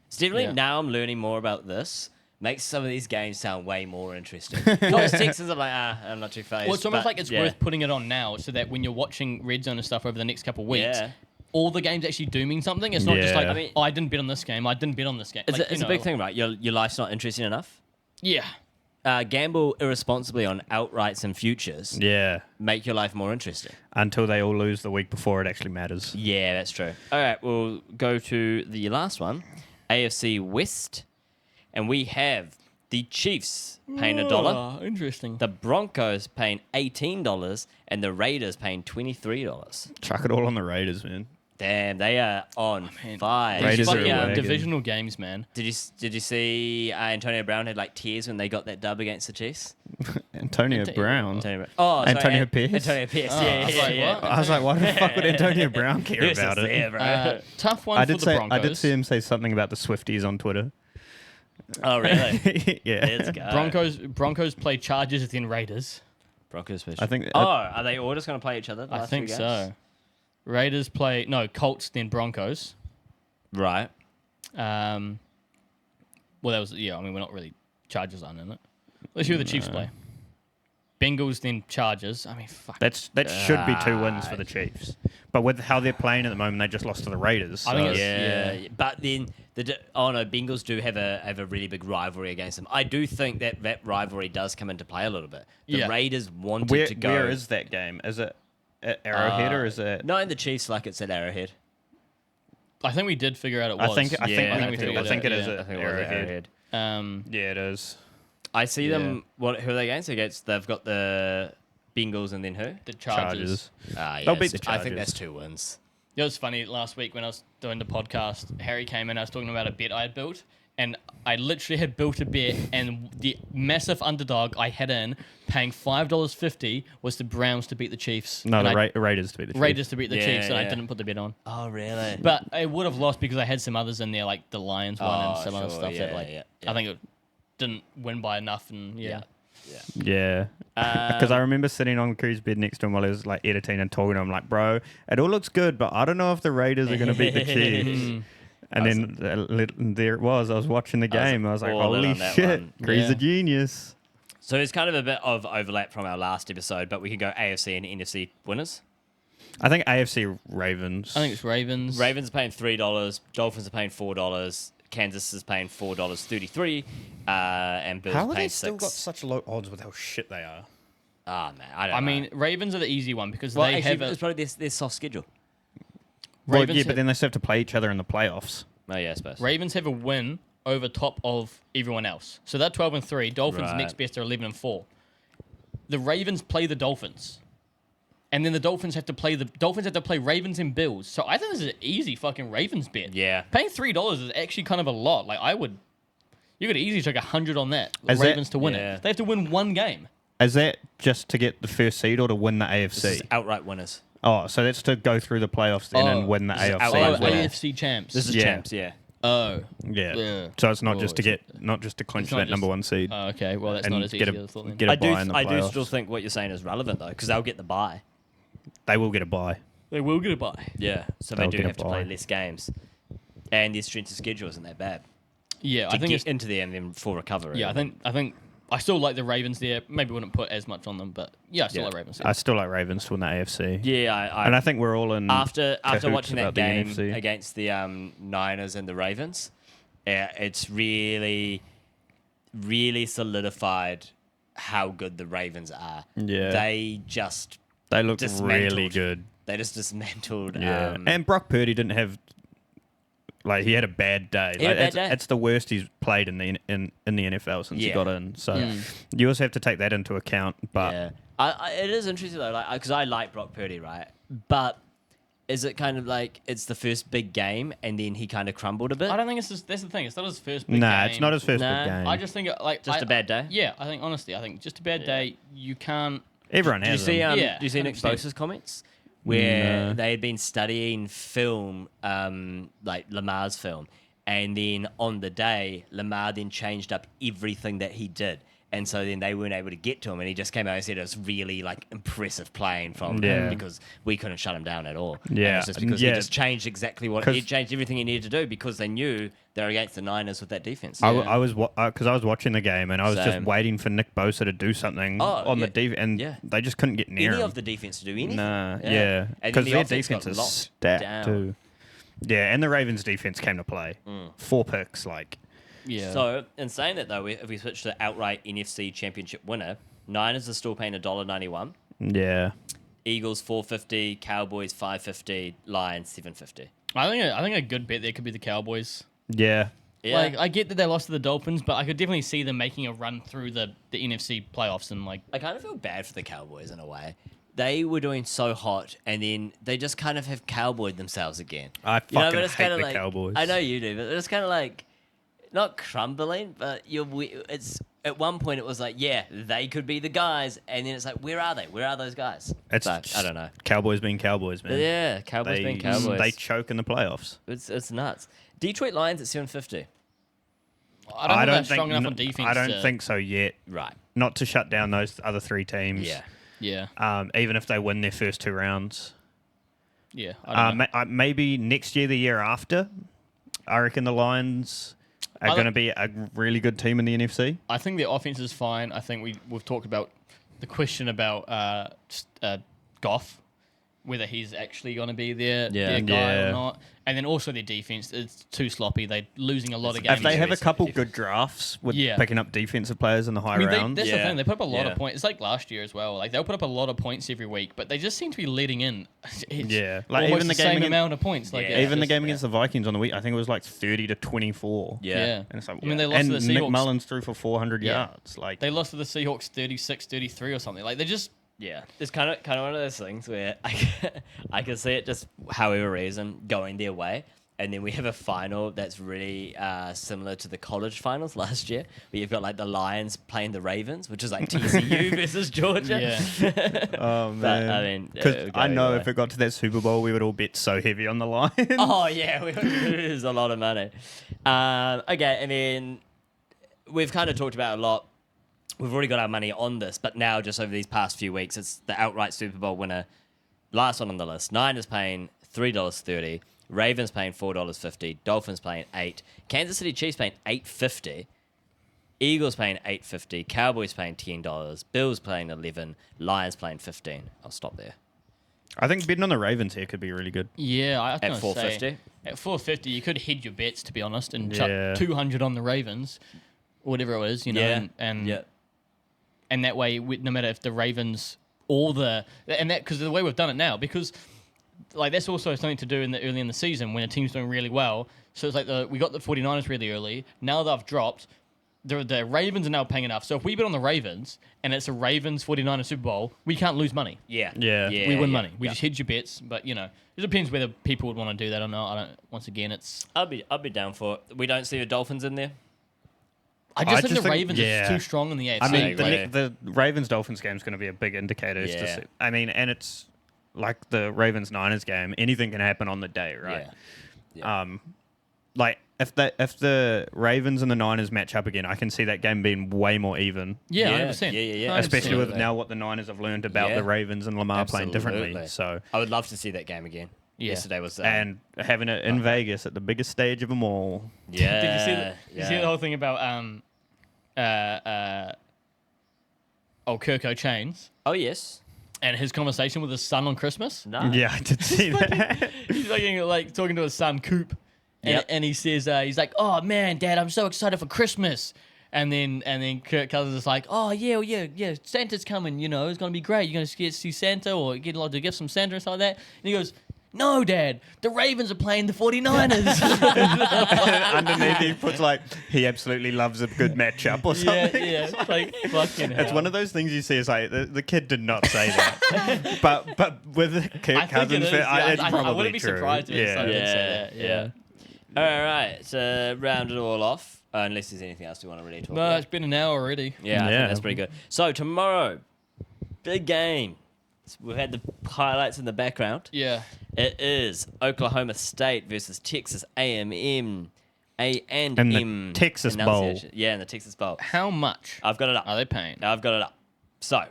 Speaker 5: It's definitely,
Speaker 3: Yeah.
Speaker 5: now I'm learning more about this. Makes some of these games sound way more interesting. Colts Texans are like, I'm not too phased.
Speaker 3: Well, it's almost
Speaker 5: but
Speaker 3: like it's
Speaker 5: yeah.
Speaker 3: worth putting it on now, so that when you're watching Red Zone and stuff over the next couple of weeks,
Speaker 5: Yeah.
Speaker 3: all the games actually do mean something. It's not just like,
Speaker 4: Yeah.
Speaker 5: I mean-
Speaker 3: I didn't bet on this game. I didn't bet on this game.
Speaker 5: It's,
Speaker 3: Like,
Speaker 5: it's a big thing, right? Your life's not interesting enough.
Speaker 3: Yeah.
Speaker 5: Gamble irresponsibly on outrights and futures.
Speaker 4: Yeah,
Speaker 5: Make your life more interesting.
Speaker 4: until they all lose the week before it actually matters.
Speaker 5: Yeah, that's true. All right, we'll go to the last one, AFC West, and we have the Chiefs paying $1,
Speaker 3: Oh, interesting.
Speaker 5: the Broncos paying $18, and the Raiders paying $23.
Speaker 4: Chuck it all on the Raiders, man.
Speaker 5: Damn, they are on
Speaker 3: Man.
Speaker 5: fire.
Speaker 3: These
Speaker 4: Raiders are
Speaker 3: fucking
Speaker 4: a wagon.
Speaker 3: divisional games, man.
Speaker 5: Did you see Antonio Brown had like tears when they got that dub against the Chiefs?
Speaker 4: Antonio Brown.
Speaker 5: Oh,
Speaker 4: Antonio Pierce?
Speaker 5: Antonio Pierce.
Speaker 3: Oh, I was like, what?
Speaker 4: I was like, why the fuck would Antonio Brown care
Speaker 5: He was
Speaker 4: about
Speaker 5: just
Speaker 4: it?
Speaker 5: there, bro.
Speaker 3: Tough one
Speaker 4: I
Speaker 3: for
Speaker 4: did
Speaker 3: the
Speaker 4: say
Speaker 3: Broncos.
Speaker 4: I did see him say something about the Swifties on Twitter.
Speaker 5: Oh, really?
Speaker 4: Yeah,
Speaker 5: Let's go.
Speaker 3: Broncos play Chargers then Raiders.
Speaker 5: Broncos special.
Speaker 4: I think.
Speaker 5: Oh, are they all just going to play each other? the
Speaker 3: I
Speaker 5: last
Speaker 3: think
Speaker 5: few
Speaker 3: so.
Speaker 5: games?
Speaker 3: Raiders play Colts then Broncos.
Speaker 5: Right.
Speaker 3: Well, that was I mean, we're not really Chargers aren't in it. Let's see who the Chiefs play. Bengals then Chargers. I mean, fuck.
Speaker 4: that should be 2 wins for the Chiefs, but with how they're playing at the moment, they just lost to the Raiders.
Speaker 3: I think
Speaker 4: so-
Speaker 3: it's-
Speaker 5: Yeah, but then Bengals do have a really big rivalry against them. I do think that rivalry does come into play a little bit. The
Speaker 3: Yeah.
Speaker 5: Raiders wanted
Speaker 4: where
Speaker 5: to go.
Speaker 4: where is that game? Is it at Arrowhead or is it?
Speaker 5: Not in the Chiefs like it's at Arrowhead.
Speaker 3: I think we did figure out it was.
Speaker 4: I think
Speaker 5: Yeah, I think
Speaker 4: we
Speaker 5: it
Speaker 4: I
Speaker 5: was
Speaker 4: think it
Speaker 3: at-
Speaker 4: is
Speaker 3: yeah.
Speaker 4: at
Speaker 5: I think it was at
Speaker 4: Arrowhead.
Speaker 5: Arrowhead.
Speaker 4: Yeah, it is.
Speaker 5: I see them. Who are they against? They've got the Bengals and then who?
Speaker 3: the Chargers.
Speaker 5: Ah, yeah.
Speaker 4: They'll beat the
Speaker 5: I think
Speaker 4: Chargers.
Speaker 5: that's 2 wins.
Speaker 3: It was funny last week when I was doing the podcast. Harry came in. I was talking about a bet I had built, and I literally had built a bet, and the massive underdog I had in, paying $5.50, was the Browns to beat the Chiefs.
Speaker 4: No,
Speaker 3: And
Speaker 4: the
Speaker 3: I-
Speaker 4: Raiders to be the Chiefs.
Speaker 3: Raiders to beat the
Speaker 5: Yeah,
Speaker 3: Chiefs, and I
Speaker 5: yeah.
Speaker 3: didn't put the bet on.
Speaker 5: Oh, really?
Speaker 3: But I would have lost because I had some others in there, like the Lions one and
Speaker 5: Oh,
Speaker 3: some other
Speaker 5: sure,
Speaker 3: stuff that,
Speaker 5: yeah,
Speaker 3: like,
Speaker 5: yeah.
Speaker 3: I think it didn't win by enough, and yeah.
Speaker 4: Yeah, because I remember sitting on Crew's bed next to him while he was like editing and talking to him, like, bro, it all looks good, but I don't know if the Raiders are going to beat the Chiefs. And then there it was. I was watching the game. I was like,
Speaker 5: all in
Speaker 4: holy
Speaker 5: on that
Speaker 4: shit,
Speaker 5: one.
Speaker 4: Crew's
Speaker 3: Yeah.
Speaker 4: a genius.
Speaker 5: So there's kind of a bit of overlap from our last episode, but we can go AFC and NFC winners.
Speaker 4: I think AFC Ravens.
Speaker 3: I think it's Ravens.
Speaker 5: Ravens are paying $3, Dolphins are paying $4, Kansas is paying $4.33, and Bills
Speaker 4: How
Speaker 5: are
Speaker 4: have
Speaker 5: paying
Speaker 4: they still
Speaker 5: $6.
Speaker 4: got such low odds with how shit they are?
Speaker 5: Ah, man, I don't
Speaker 3: I
Speaker 5: know.
Speaker 3: mean, Ravens are the easy one because
Speaker 5: well,
Speaker 3: they
Speaker 5: actually,
Speaker 3: have a
Speaker 5: it's probably their soft schedule.
Speaker 4: Well,
Speaker 3: Ravens
Speaker 4: yeah,
Speaker 3: have-
Speaker 4: but then they still have to play each other in the playoffs.
Speaker 5: Oh, yeah, I suppose.
Speaker 3: Ravens have a win over top of everyone else. So they're 12-3. Dolphins
Speaker 5: Right.
Speaker 3: next best are 11-4. The Ravens play the Dolphins. And then the Dolphins have to play Ravens and Bills. So I think this is an easy fucking Ravens bet.
Speaker 5: Yeah.
Speaker 3: Paying $3 is actually kind of a lot. Like you could easily take 100 on that.
Speaker 4: Is that-
Speaker 3: Ravens to win
Speaker 5: Yeah.
Speaker 3: it. They have to win one game.
Speaker 4: Is that just to get the first seed or to win the
Speaker 5: This is
Speaker 4: AFC?
Speaker 5: outright winners.
Speaker 4: Oh, so that's to go through the playoffs then and win the
Speaker 5: this is
Speaker 4: AFC.
Speaker 5: outright
Speaker 3: Oh,
Speaker 4: as well.
Speaker 5: winner.
Speaker 3: AFC champs.
Speaker 5: This is
Speaker 4: Yeah.
Speaker 5: champs, yeah.
Speaker 3: Oh.
Speaker 4: Yeah.
Speaker 3: Yeah.
Speaker 4: So it's not
Speaker 3: Oh,
Speaker 4: just to
Speaker 3: it's
Speaker 4: get, not just to clinch
Speaker 3: it's not
Speaker 4: that
Speaker 3: just-
Speaker 4: number one seed.
Speaker 3: Oh, okay. Well, that's
Speaker 4: and
Speaker 3: not as easy
Speaker 4: get
Speaker 3: as I
Speaker 4: a,
Speaker 3: thought then.
Speaker 4: get a
Speaker 5: I
Speaker 4: bye in the
Speaker 5: do
Speaker 4: playoffs.
Speaker 5: still think what you're saying is relevant though, because they'll get the bye.
Speaker 4: They will get a bye.
Speaker 3: They will get a bye.
Speaker 5: Yeah, so
Speaker 4: They'll
Speaker 5: they do
Speaker 4: get a
Speaker 5: have to play
Speaker 4: bye.
Speaker 5: less games, and their strength of schedule isn't that bad
Speaker 3: Yeah,
Speaker 5: to
Speaker 3: I think
Speaker 5: get
Speaker 3: it's
Speaker 5: into there and then full recovery.
Speaker 3: yeah, I think I still like the Ravens there. Maybe wouldn't put as much on them, but yeah, I still
Speaker 5: Yeah.
Speaker 3: like Ravens.
Speaker 4: I still like Ravens to win the AFC.
Speaker 5: yeah.
Speaker 4: And I think we're all in
Speaker 5: After
Speaker 4: cahoots
Speaker 5: watching that
Speaker 4: about the
Speaker 5: game
Speaker 4: NFC.
Speaker 5: against the Niners and the Ravens, it's really solidified how good the Ravens are.
Speaker 4: Yeah.
Speaker 5: They just
Speaker 4: They look
Speaker 5: dismantled.
Speaker 4: really good.
Speaker 5: They just dismantled.
Speaker 4: Yeah. And Brock Purdy didn't have he had a bad day.
Speaker 5: He had a bad day.
Speaker 4: It's the worst he's played in the NFL since he
Speaker 5: Yeah.
Speaker 4: got in. So you also have to take that into account. But
Speaker 5: yeah. It is interesting though, like because I like Brock Purdy, right? But is it kind of like it's the first big game and then he kind of crumbled a bit?
Speaker 3: I don't think that's the thing. It's not his first big
Speaker 4: nah,
Speaker 3: game.
Speaker 4: it's not his first
Speaker 5: Nah.
Speaker 4: big game.
Speaker 3: I just think
Speaker 5: Just a bad day?
Speaker 3: Yeah, I think honestly, just a bad day. You can't.
Speaker 4: Everyone
Speaker 5: Do you
Speaker 4: has
Speaker 5: see?
Speaker 4: them.
Speaker 3: Yeah,
Speaker 5: Do you see Nick
Speaker 3: 100%.
Speaker 5: Bosa's comments where
Speaker 4: No.
Speaker 5: they had been studying film, like Lamar's film, and then on the day, Lamar then changed up everything that he did. And so then they weren't able to get to him, and he just came out and said it was really like impressive playing from
Speaker 4: Yeah.
Speaker 5: him because we couldn't shut him down at all.
Speaker 4: Yeah.
Speaker 5: and it's just because
Speaker 4: Yeah.
Speaker 5: he just changed exactly what
Speaker 4: 'Cause-
Speaker 5: he changed everything he needed to do because they knew they're against the Niners with that defense.
Speaker 4: I was because I was watching the game and I was
Speaker 5: Same.
Speaker 4: just waiting for Nick Bosa to do something on the defense, and
Speaker 5: yeah.
Speaker 4: they just couldn't get near
Speaker 5: Any
Speaker 4: him.
Speaker 5: of the defense to do anything.
Speaker 4: Nah,
Speaker 5: Yeah.
Speaker 4: yeah,
Speaker 5: And then
Speaker 4: because
Speaker 5: the
Speaker 4: their
Speaker 5: offense got
Speaker 4: defense is
Speaker 5: locked
Speaker 4: stacked
Speaker 5: down.
Speaker 4: too. Yeah, and the Ravens' defense came to play. 4 picks,
Speaker 3: Yeah.
Speaker 5: So, in saying that though, if we switch to outright NFC Championship winner, Niners are still paying $1.91,
Speaker 4: yeah.
Speaker 5: Eagles $4.50, Cowboys $5.50, Lions $7.50.
Speaker 3: I think a good bet there could be the Cowboys.
Speaker 4: Yeah.
Speaker 5: Yeah,
Speaker 3: Like I get that they lost to the Dolphins, but I could definitely see them making a run through the NFC playoffs and like.
Speaker 5: I kind of feel bad for the Cowboys in a way. They were doing so hot, and then they just kind of have cowboyed themselves again.
Speaker 4: I
Speaker 5: You know,
Speaker 4: fucking
Speaker 5: but it's
Speaker 4: hate
Speaker 5: kinda
Speaker 4: the
Speaker 5: like,
Speaker 4: Cowboys.
Speaker 5: I know you do, but it's kind of like not crumbling, but it's at one point it was like, yeah, they could be the guys, and then it's like, where are they? Where are those guys?
Speaker 4: It's
Speaker 5: But
Speaker 4: just
Speaker 5: I don't know.
Speaker 4: Cowboys being Cowboys, man.
Speaker 5: Yeah, Cowboys being Cowboys.
Speaker 4: They choke in the playoffs.
Speaker 5: It's nuts. Detroit Lions at $7.50.
Speaker 3: I don't think they're strong enough on defense.
Speaker 4: I don't think so yet.
Speaker 5: Right.
Speaker 4: Not to shut down those other 3 teams.
Speaker 5: Yeah.
Speaker 3: Yeah.
Speaker 4: Even if they win their first 2 rounds.
Speaker 3: Yeah. I don't know.
Speaker 4: Maybe next year, the year after, I reckon the Lions are
Speaker 3: I
Speaker 4: going to be a really good team in the NFC.
Speaker 3: I think their offense is fine. I think we've talked about the question about Goff, whether he's actually going to be their guy
Speaker 4: Yeah.
Speaker 3: or not. And then also their defense is too sloppy. They're losing a lot of games.
Speaker 4: If they have a
Speaker 5: Injuries.
Speaker 4: couple good drafts with
Speaker 3: Yeah.
Speaker 4: picking up defensive players in the high
Speaker 3: I mean,
Speaker 4: rounds,
Speaker 3: that's the
Speaker 5: Yeah.
Speaker 3: thing. They put up a lot
Speaker 5: Yeah.
Speaker 3: of points. It's like last year as well. Like they'll put up a lot of points every week, but they just seem to be letting in. It's
Speaker 4: Yeah. Like,
Speaker 3: almost
Speaker 4: even the
Speaker 3: the
Speaker 4: game
Speaker 3: same
Speaker 4: against-
Speaker 3: amount of points. Like
Speaker 5: Yeah.
Speaker 3: it's
Speaker 4: even the
Speaker 3: just-
Speaker 4: game against the Vikings on the week, I think it was like 30-24.
Speaker 3: Yeah.
Speaker 4: And it's like,
Speaker 3: I mean, they lost
Speaker 4: and
Speaker 3: to the
Speaker 4: Nick
Speaker 3: Seahawks.
Speaker 4: Mullins threw for 400
Speaker 3: Yeah.
Speaker 4: yards. Like,
Speaker 3: They lost to the Seahawks 36-33 or something. Like they just
Speaker 5: Yeah, it's kind of one of those things where I can see it just however reason going their way, and then we have a final that's really similar to the college finals last year, where you've got like the Lions playing the Ravens, which is like TCU versus Georgia.
Speaker 3: Yeah.
Speaker 4: oh
Speaker 5: But,
Speaker 4: man,
Speaker 5: I mean,
Speaker 4: because
Speaker 5: it would
Speaker 4: I
Speaker 5: go
Speaker 4: know
Speaker 5: either
Speaker 4: if
Speaker 5: way.
Speaker 4: it got to that Super Bowl, we would all bet so heavy on the Lions.
Speaker 5: Oh yeah, we would lose a lot of money. Okay, and then we've kind of talked about it a lot. We've already got our money on this, but now just over these past few weeks, it's the outright Super Bowl winner. Last one on the list. Niners paying $3.30. Ravens paying $4.50. Dolphins paying $8. Kansas City Chiefs paying $8.50. Eagles paying $8.50. Cowboys paying $10. Bills paying $11. Lions paying $15. I'll stop there.
Speaker 4: I think betting on the Ravens here could be really good.
Speaker 3: Yeah, I was
Speaker 5: At
Speaker 3: gonna
Speaker 5: $4.50?
Speaker 3: say, at $4.50, you could hedge your bets, to be honest, and
Speaker 4: Yeah.
Speaker 3: chuck 200 on the Ravens, or whatever it is, you know, and that way, no matter if the Ravens because the way we've done it now, because like that's also something to do early in the season when a team's doing really well. So it's like we got the 49ers really early. Now they've dropped. The Ravens are now paying enough. So if we bet on the Ravens and it's a Ravens 49ers Super Bowl, we can't lose money.
Speaker 5: Yeah.
Speaker 4: Yeah.
Speaker 3: We win money. We
Speaker 5: yeah.
Speaker 3: just hedge your bets. But it depends whether people would want to do that or not. I don't. Once again, it's.
Speaker 5: I'd be down for it. We don't see the Dolphins in there.
Speaker 3: I just think the Ravens
Speaker 4: yeah.
Speaker 3: are too strong in the AFC.
Speaker 4: I mean,
Speaker 5: agree.
Speaker 4: the Ravens-Dolphins game is going to be a big indicator. As to
Speaker 5: Yeah.
Speaker 4: see. I mean, and it's like the Ravens-Niners game. Anything can happen on the day, right?
Speaker 5: Yeah.
Speaker 4: Like if the Ravens and the Niners match up again, I can see that game being way more even.
Speaker 3: Yeah,
Speaker 5: Yeah,
Speaker 3: 100%.
Speaker 5: yeah.
Speaker 3: 100%.
Speaker 4: Especially with
Speaker 5: Absolutely.
Speaker 4: now what the Niners have learned about
Speaker 5: Yeah.
Speaker 4: the Ravens and Lamar playing differently.
Speaker 5: Absolutely.
Speaker 4: So
Speaker 5: I would love to see that game again.
Speaker 3: Yeah.
Speaker 5: Yesterday was
Speaker 4: and having it in Vegas at the biggest stage of them all.
Speaker 5: yeah.
Speaker 3: Did you see
Speaker 5: yeah.
Speaker 3: you see the whole thing about Kirk O'Chains
Speaker 5: Oh yes.
Speaker 3: and his conversation with his son on Christmas?
Speaker 5: No.
Speaker 4: Yeah, I did see that.
Speaker 3: He's like talking to his son Coop, and,
Speaker 5: Yep.
Speaker 3: and he says he's like, "Oh man, Dad, I'm so excited for Christmas." And then Kirk Cousins is like, "Oh yeah, Santa's coming. It's gonna be great. You're gonna see Santa or get a lot of gifts from Santa and stuff like that." And he goes, "No, Dad, the Ravens are playing the 49ers."
Speaker 4: Underneath, he puts like he absolutely loves a good matchup or something.
Speaker 3: yeah. It's like fucking.
Speaker 4: It's one of those things you see. It's like the kid did not say that, but with Kirk
Speaker 3: I think it
Speaker 4: Cousins,
Speaker 3: is. Yeah,
Speaker 4: it's probably
Speaker 3: I wouldn't be
Speaker 4: true.
Speaker 3: surprised if his son did say that.
Speaker 5: Yeah. All right. So round it all off. Unless there's anything else we want to really talk
Speaker 3: No,
Speaker 5: about.
Speaker 3: it's been an hour already.
Speaker 5: Yeah, I
Speaker 4: Yeah.
Speaker 5: think that's pretty good. So tomorrow, big game. We've had the highlights in the background.
Speaker 3: Yeah.
Speaker 5: It is Oklahoma State versus Texas A&M.
Speaker 4: And the Texas Bowl.
Speaker 5: Yeah, in the Texas Bowl.
Speaker 3: How much
Speaker 5: I've got it up.
Speaker 3: are they paying?
Speaker 5: I've got it up. So,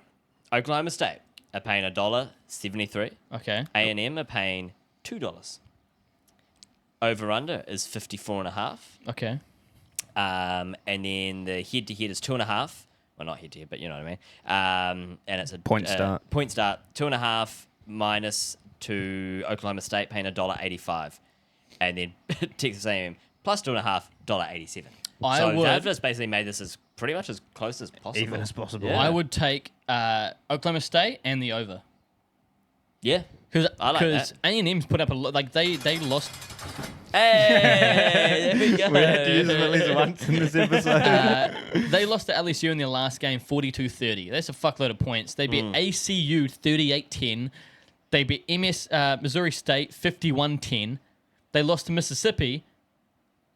Speaker 5: Oklahoma State are paying $1.73.
Speaker 3: Okay.
Speaker 5: A&M are paying $2. Over under is 54.5.
Speaker 3: Okay.
Speaker 5: And then the head-to-head is 2.5. Well, not head-to-head, but you know what I mean. And it's a
Speaker 4: Point start.
Speaker 5: Point start 2.5 minus to Oklahoma State paying $1.85, and then Texas A&M plus 2.5 $1.87. So they've just basically made this as pretty much as close as possible.
Speaker 4: Even as possible.
Speaker 5: Yeah.
Speaker 3: I would take Oklahoma State and the over.
Speaker 5: Yeah.
Speaker 3: Because
Speaker 5: I like that.
Speaker 3: A&M's put up a lot. Like they lost.
Speaker 5: Hey, there we go.
Speaker 4: We had to use them at least once in this episode.
Speaker 3: They lost to LSU in their last game 42-30. That's a fuckload of points. They beat ACU 38-10. They beat Missouri State 51-10. They lost to Mississippi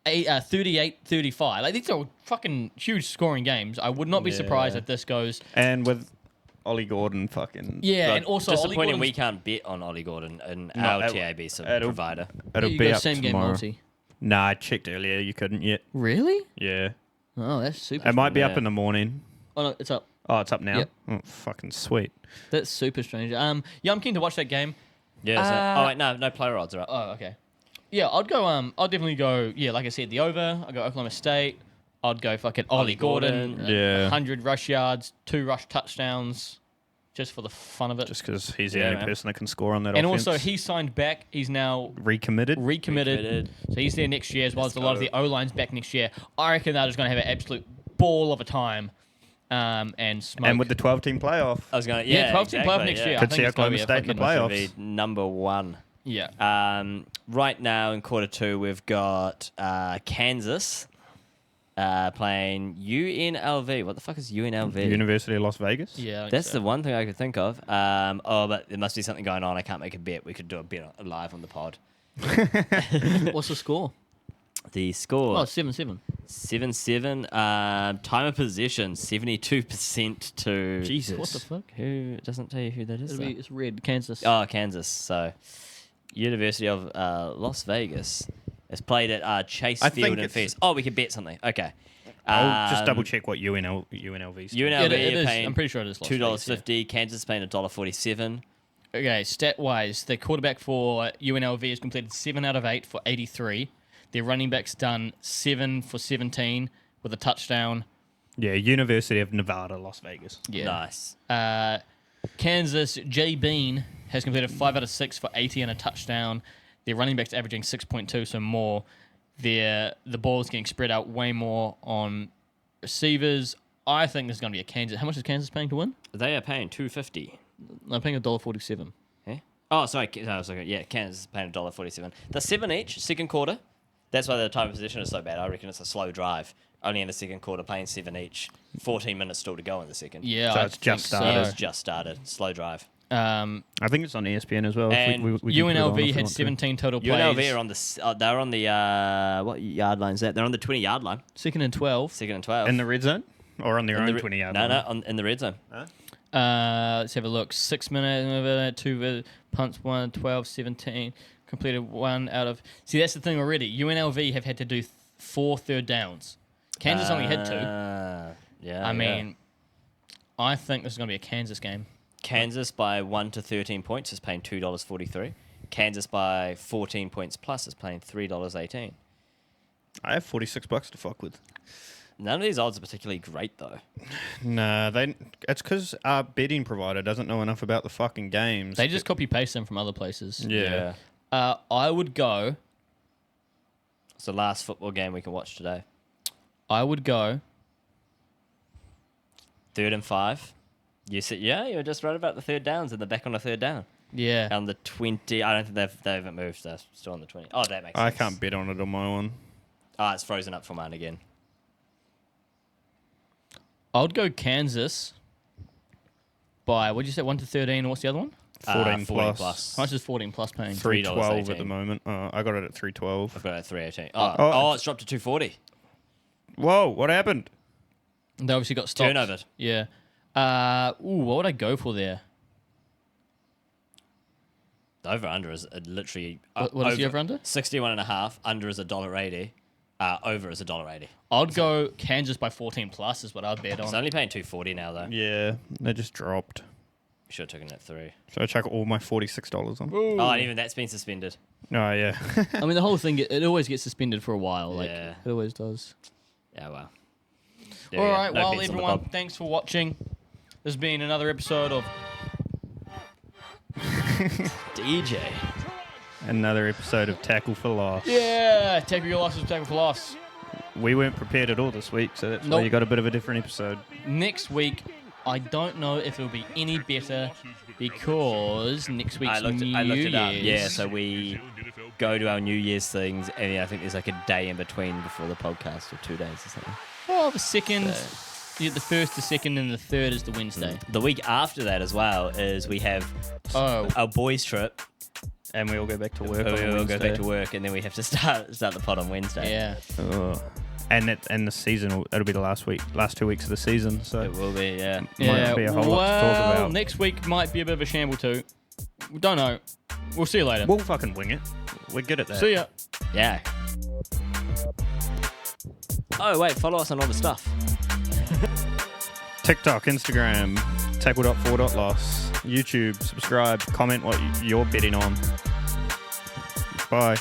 Speaker 3: 38-35. Like these are fucking huge scoring games. I would not be surprised if this goes.
Speaker 4: And with Ollie Gordon fucking...
Speaker 3: Yeah,
Speaker 5: But
Speaker 3: and also Ollie
Speaker 5: disappointing
Speaker 3: Gordon's-
Speaker 5: we can't bet on Ollie Gordon and
Speaker 4: No,
Speaker 5: our
Speaker 4: it-
Speaker 5: TAB
Speaker 4: it'll-
Speaker 5: provider.
Speaker 4: It'll
Speaker 3: you
Speaker 4: be
Speaker 3: go
Speaker 4: up
Speaker 3: same game
Speaker 4: tomorrow.
Speaker 3: multi.
Speaker 4: Nah, I checked earlier. You couldn't yet.
Speaker 3: Really?
Speaker 4: Yeah.
Speaker 3: Oh, that's super.
Speaker 4: It might be up
Speaker 5: Yeah.
Speaker 4: in the morning.
Speaker 3: Oh no, it's up.
Speaker 4: Oh, it's up now?
Speaker 3: Yep.
Speaker 4: Oh, fucking sweet.
Speaker 3: That's super strange. Yeah, I'm keen to watch that game.
Speaker 5: Yeah. So, oh wait, no player odds are up.
Speaker 3: Oh, okay. Yeah, I'd go. I'll definitely go. Yeah, like I said, the over. I'd go Oklahoma State. I'd go fucking Ollie Gordon.
Speaker 4: Yeah.
Speaker 3: 100 rush yards, 2 rush touchdowns, just for the fun of it.
Speaker 4: Just because he's the
Speaker 5: Yeah,
Speaker 4: only
Speaker 5: man.
Speaker 4: person that can score on that
Speaker 3: And
Speaker 4: offense.
Speaker 3: also, he signed back. He's now
Speaker 4: recommitted.
Speaker 5: Recommitted.
Speaker 3: so he's there next year as well as a
Speaker 5: Let's
Speaker 3: lot of
Speaker 5: go.
Speaker 3: the O line's back next year. I reckon they're just going to have an absolute ball of a time, and smoke.
Speaker 4: And with the 12-team playoff.
Speaker 5: I was going to
Speaker 3: yeah, 12 team playoff next year. I
Speaker 4: Could
Speaker 3: think
Speaker 4: see
Speaker 3: it's gonna
Speaker 4: Oklahoma
Speaker 3: be a
Speaker 4: State in the
Speaker 3: fucking-
Speaker 4: playoffs.
Speaker 5: Be number one.
Speaker 3: Yeah.
Speaker 5: Right now in quarter two, we've got Kansas playing UNLV. What the fuck is UNLV?
Speaker 4: University of Las Vegas.
Speaker 3: Yeah. I think
Speaker 5: That's
Speaker 3: so.
Speaker 5: the one thing I could think of. But there must be something going on. I can't make a bet. We could do a bet live on the pod.
Speaker 3: What's the score?
Speaker 5: The score
Speaker 3: Oh, 7-7.
Speaker 5: 7-7. Time of possession 72% to
Speaker 4: Jesus.
Speaker 3: What the fuck?
Speaker 5: Who it doesn't tell you who that is. though.
Speaker 3: It's red. Kansas.
Speaker 5: Oh, Kansas. So, University of Las Vegas. It's played at Chase
Speaker 4: I
Speaker 5: Field
Speaker 4: think
Speaker 5: and
Speaker 4: it's-
Speaker 5: Fest. Oh, we could bet something. Okay.
Speaker 4: I'll just
Speaker 5: Um,
Speaker 4: double check what UNLV stands.
Speaker 5: UNLV
Speaker 3: it
Speaker 5: are
Speaker 3: is.
Speaker 5: paying
Speaker 3: I'm pretty sure it is Las Vegas, yeah.
Speaker 5: $2.50. Kansas paying $1.47.
Speaker 3: Okay, stat wise, the quarterback for UNLV has completed 7 out of 8 for 83. Their running back's done 7 for 17 with a touchdown.
Speaker 4: Yeah, University of Nevada, Las Vegas.
Speaker 3: Yeah.
Speaker 5: Nice.
Speaker 3: Kansas, Jay Bean has completed 5 out of 6 for 80 and a touchdown. Their running back's averaging 6.2, so more. The ball's getting spread out way more on receivers. I think this is going to be a Kansas. How much is Kansas paying to win?
Speaker 5: They are paying $2.50.
Speaker 3: I'm paying $1.47.
Speaker 5: Eh? Oh, sorry. I was looking. Yeah, Kansas is paying $1.47. The 7 each, second quarter. That's why the time of possession is so bad. I reckon it's a slow drive. Only in the second quarter, paying 7 each. 14 minutes still to go in the second.
Speaker 3: Yeah,
Speaker 4: So
Speaker 3: I
Speaker 4: it's just
Speaker 3: think
Speaker 4: started.
Speaker 5: It's just started. Slow drive.
Speaker 3: I
Speaker 4: I think it's on ESPN as well.
Speaker 5: And
Speaker 4: we can put it on if
Speaker 3: UNLV
Speaker 4: we
Speaker 3: had
Speaker 4: want to.
Speaker 3: 17 total plays.
Speaker 5: UNLV are on the. They're on the. What yard line is that? They're on the 20-yard line.
Speaker 3: Second and 12.
Speaker 5: Second and 12.
Speaker 4: In the red zone? Or on their own 20-yard line?
Speaker 5: No, in the red zone.
Speaker 3: Let's have a look. 6 minutes, 2 punts, 1, 12, 17. Completed 1 out of... See, that's the thing already. UNLV have had to do 4 third downs. Kansas only had 2.
Speaker 5: Yeah.
Speaker 3: I mean, I think this is going to be a Kansas game.
Speaker 5: Kansas by 1 to 13 points is paying $2.43. Kansas by 14 points plus is paying $3.18.
Speaker 4: I have $46 to fuck with.
Speaker 5: None of these odds are particularly great, though.
Speaker 4: Nah, it's because our betting provider doesn't know enough about the fucking games.
Speaker 3: They just copy-paste them from other places.
Speaker 4: Yeah.
Speaker 3: I would go...
Speaker 5: It's the last football game we can watch today.
Speaker 3: I would go...
Speaker 5: 3rd and 5. You said, yeah, you were just right about the third downs and they're back on the third down.
Speaker 3: Yeah.
Speaker 5: On the 20. I don't think they haven't moved. They're still on the 20. Oh, that makes
Speaker 4: I
Speaker 5: sense.
Speaker 4: can't bet on it on my one.
Speaker 5: Ah, it's frozen up for mine again.
Speaker 3: I would go Kansas by, what did you say, 1 to 13? What's the other one?
Speaker 4: 14 plus.
Speaker 3: How much is 14 plus paying?
Speaker 4: $3.12 at
Speaker 5: $3.18.
Speaker 4: the moment. I got it at $3.12.
Speaker 5: I've got it at 3.18.
Speaker 3: Oh,
Speaker 5: Oh, it's dropped to 2.40.
Speaker 4: Whoa, what happened?
Speaker 3: They obviously got stopped.
Speaker 5: Turnover.
Speaker 3: Yeah. What would I go for there?
Speaker 5: The over-under is literally...
Speaker 3: What is the over-under?
Speaker 5: 61.5. Under is $1.80. Over is $1.80.
Speaker 3: I'd go Kansas by 14 plus is what I'd bet
Speaker 5: It's
Speaker 3: on.
Speaker 5: only paying $2.40 now, though.
Speaker 4: Yeah, they just dropped.
Speaker 5: Should have taken it 3.
Speaker 4: So I chuck all my $46 on.
Speaker 5: Oh, and even that's been suspended.
Speaker 4: Oh, yeah.
Speaker 3: I mean, the whole thing, it always gets suspended for a while. Like,
Speaker 5: Yeah.
Speaker 3: it always does.
Speaker 5: Yeah, well.
Speaker 3: All right,
Speaker 5: No
Speaker 3: well,
Speaker 5: bets on the
Speaker 3: everyone,
Speaker 5: pod.
Speaker 3: thanks for watching. This has been another episode of...
Speaker 5: DJ.
Speaker 4: Another episode of Tackle for Loss.
Speaker 3: Yeah, tackle your losses, tackle for loss.
Speaker 4: We weren't prepared at all this week, so that's why
Speaker 3: Nope.
Speaker 4: you got a bit of a different episode.
Speaker 3: Next week, I don't know if it'll be any better because next week's
Speaker 5: I looked
Speaker 3: New
Speaker 5: it up.
Speaker 3: Year's.
Speaker 5: Yeah, so we go to our New Year's things, and I think there's like a day in between before the podcast, or 2 days or something.
Speaker 3: Well, the second, you get the first, the second, and the third is the Wednesday.
Speaker 5: The week after that as well is we have
Speaker 3: Oh,
Speaker 5: our boys' trip.
Speaker 4: And we all go back to work on
Speaker 5: We all go
Speaker 4: Wednesday.
Speaker 5: back to work, and then we have to start the pod on Wednesday.
Speaker 3: yeah.
Speaker 4: Oh. And the season, it'll be the last 2 weeks of the season, so
Speaker 5: It will be, yeah.
Speaker 3: Yeah,
Speaker 4: be a whole
Speaker 3: well,
Speaker 4: lot to talk about.
Speaker 3: next week might be a bit of a shamble too. We don't know. We'll see you later.
Speaker 4: we'll fucking wing it. We're good at that.
Speaker 3: See ya.
Speaker 5: Yeah. Oh, wait, follow us on all the stuff.
Speaker 4: TikTok, Instagram, tackle.4.loss, YouTube, subscribe, comment what you're betting on. Bye.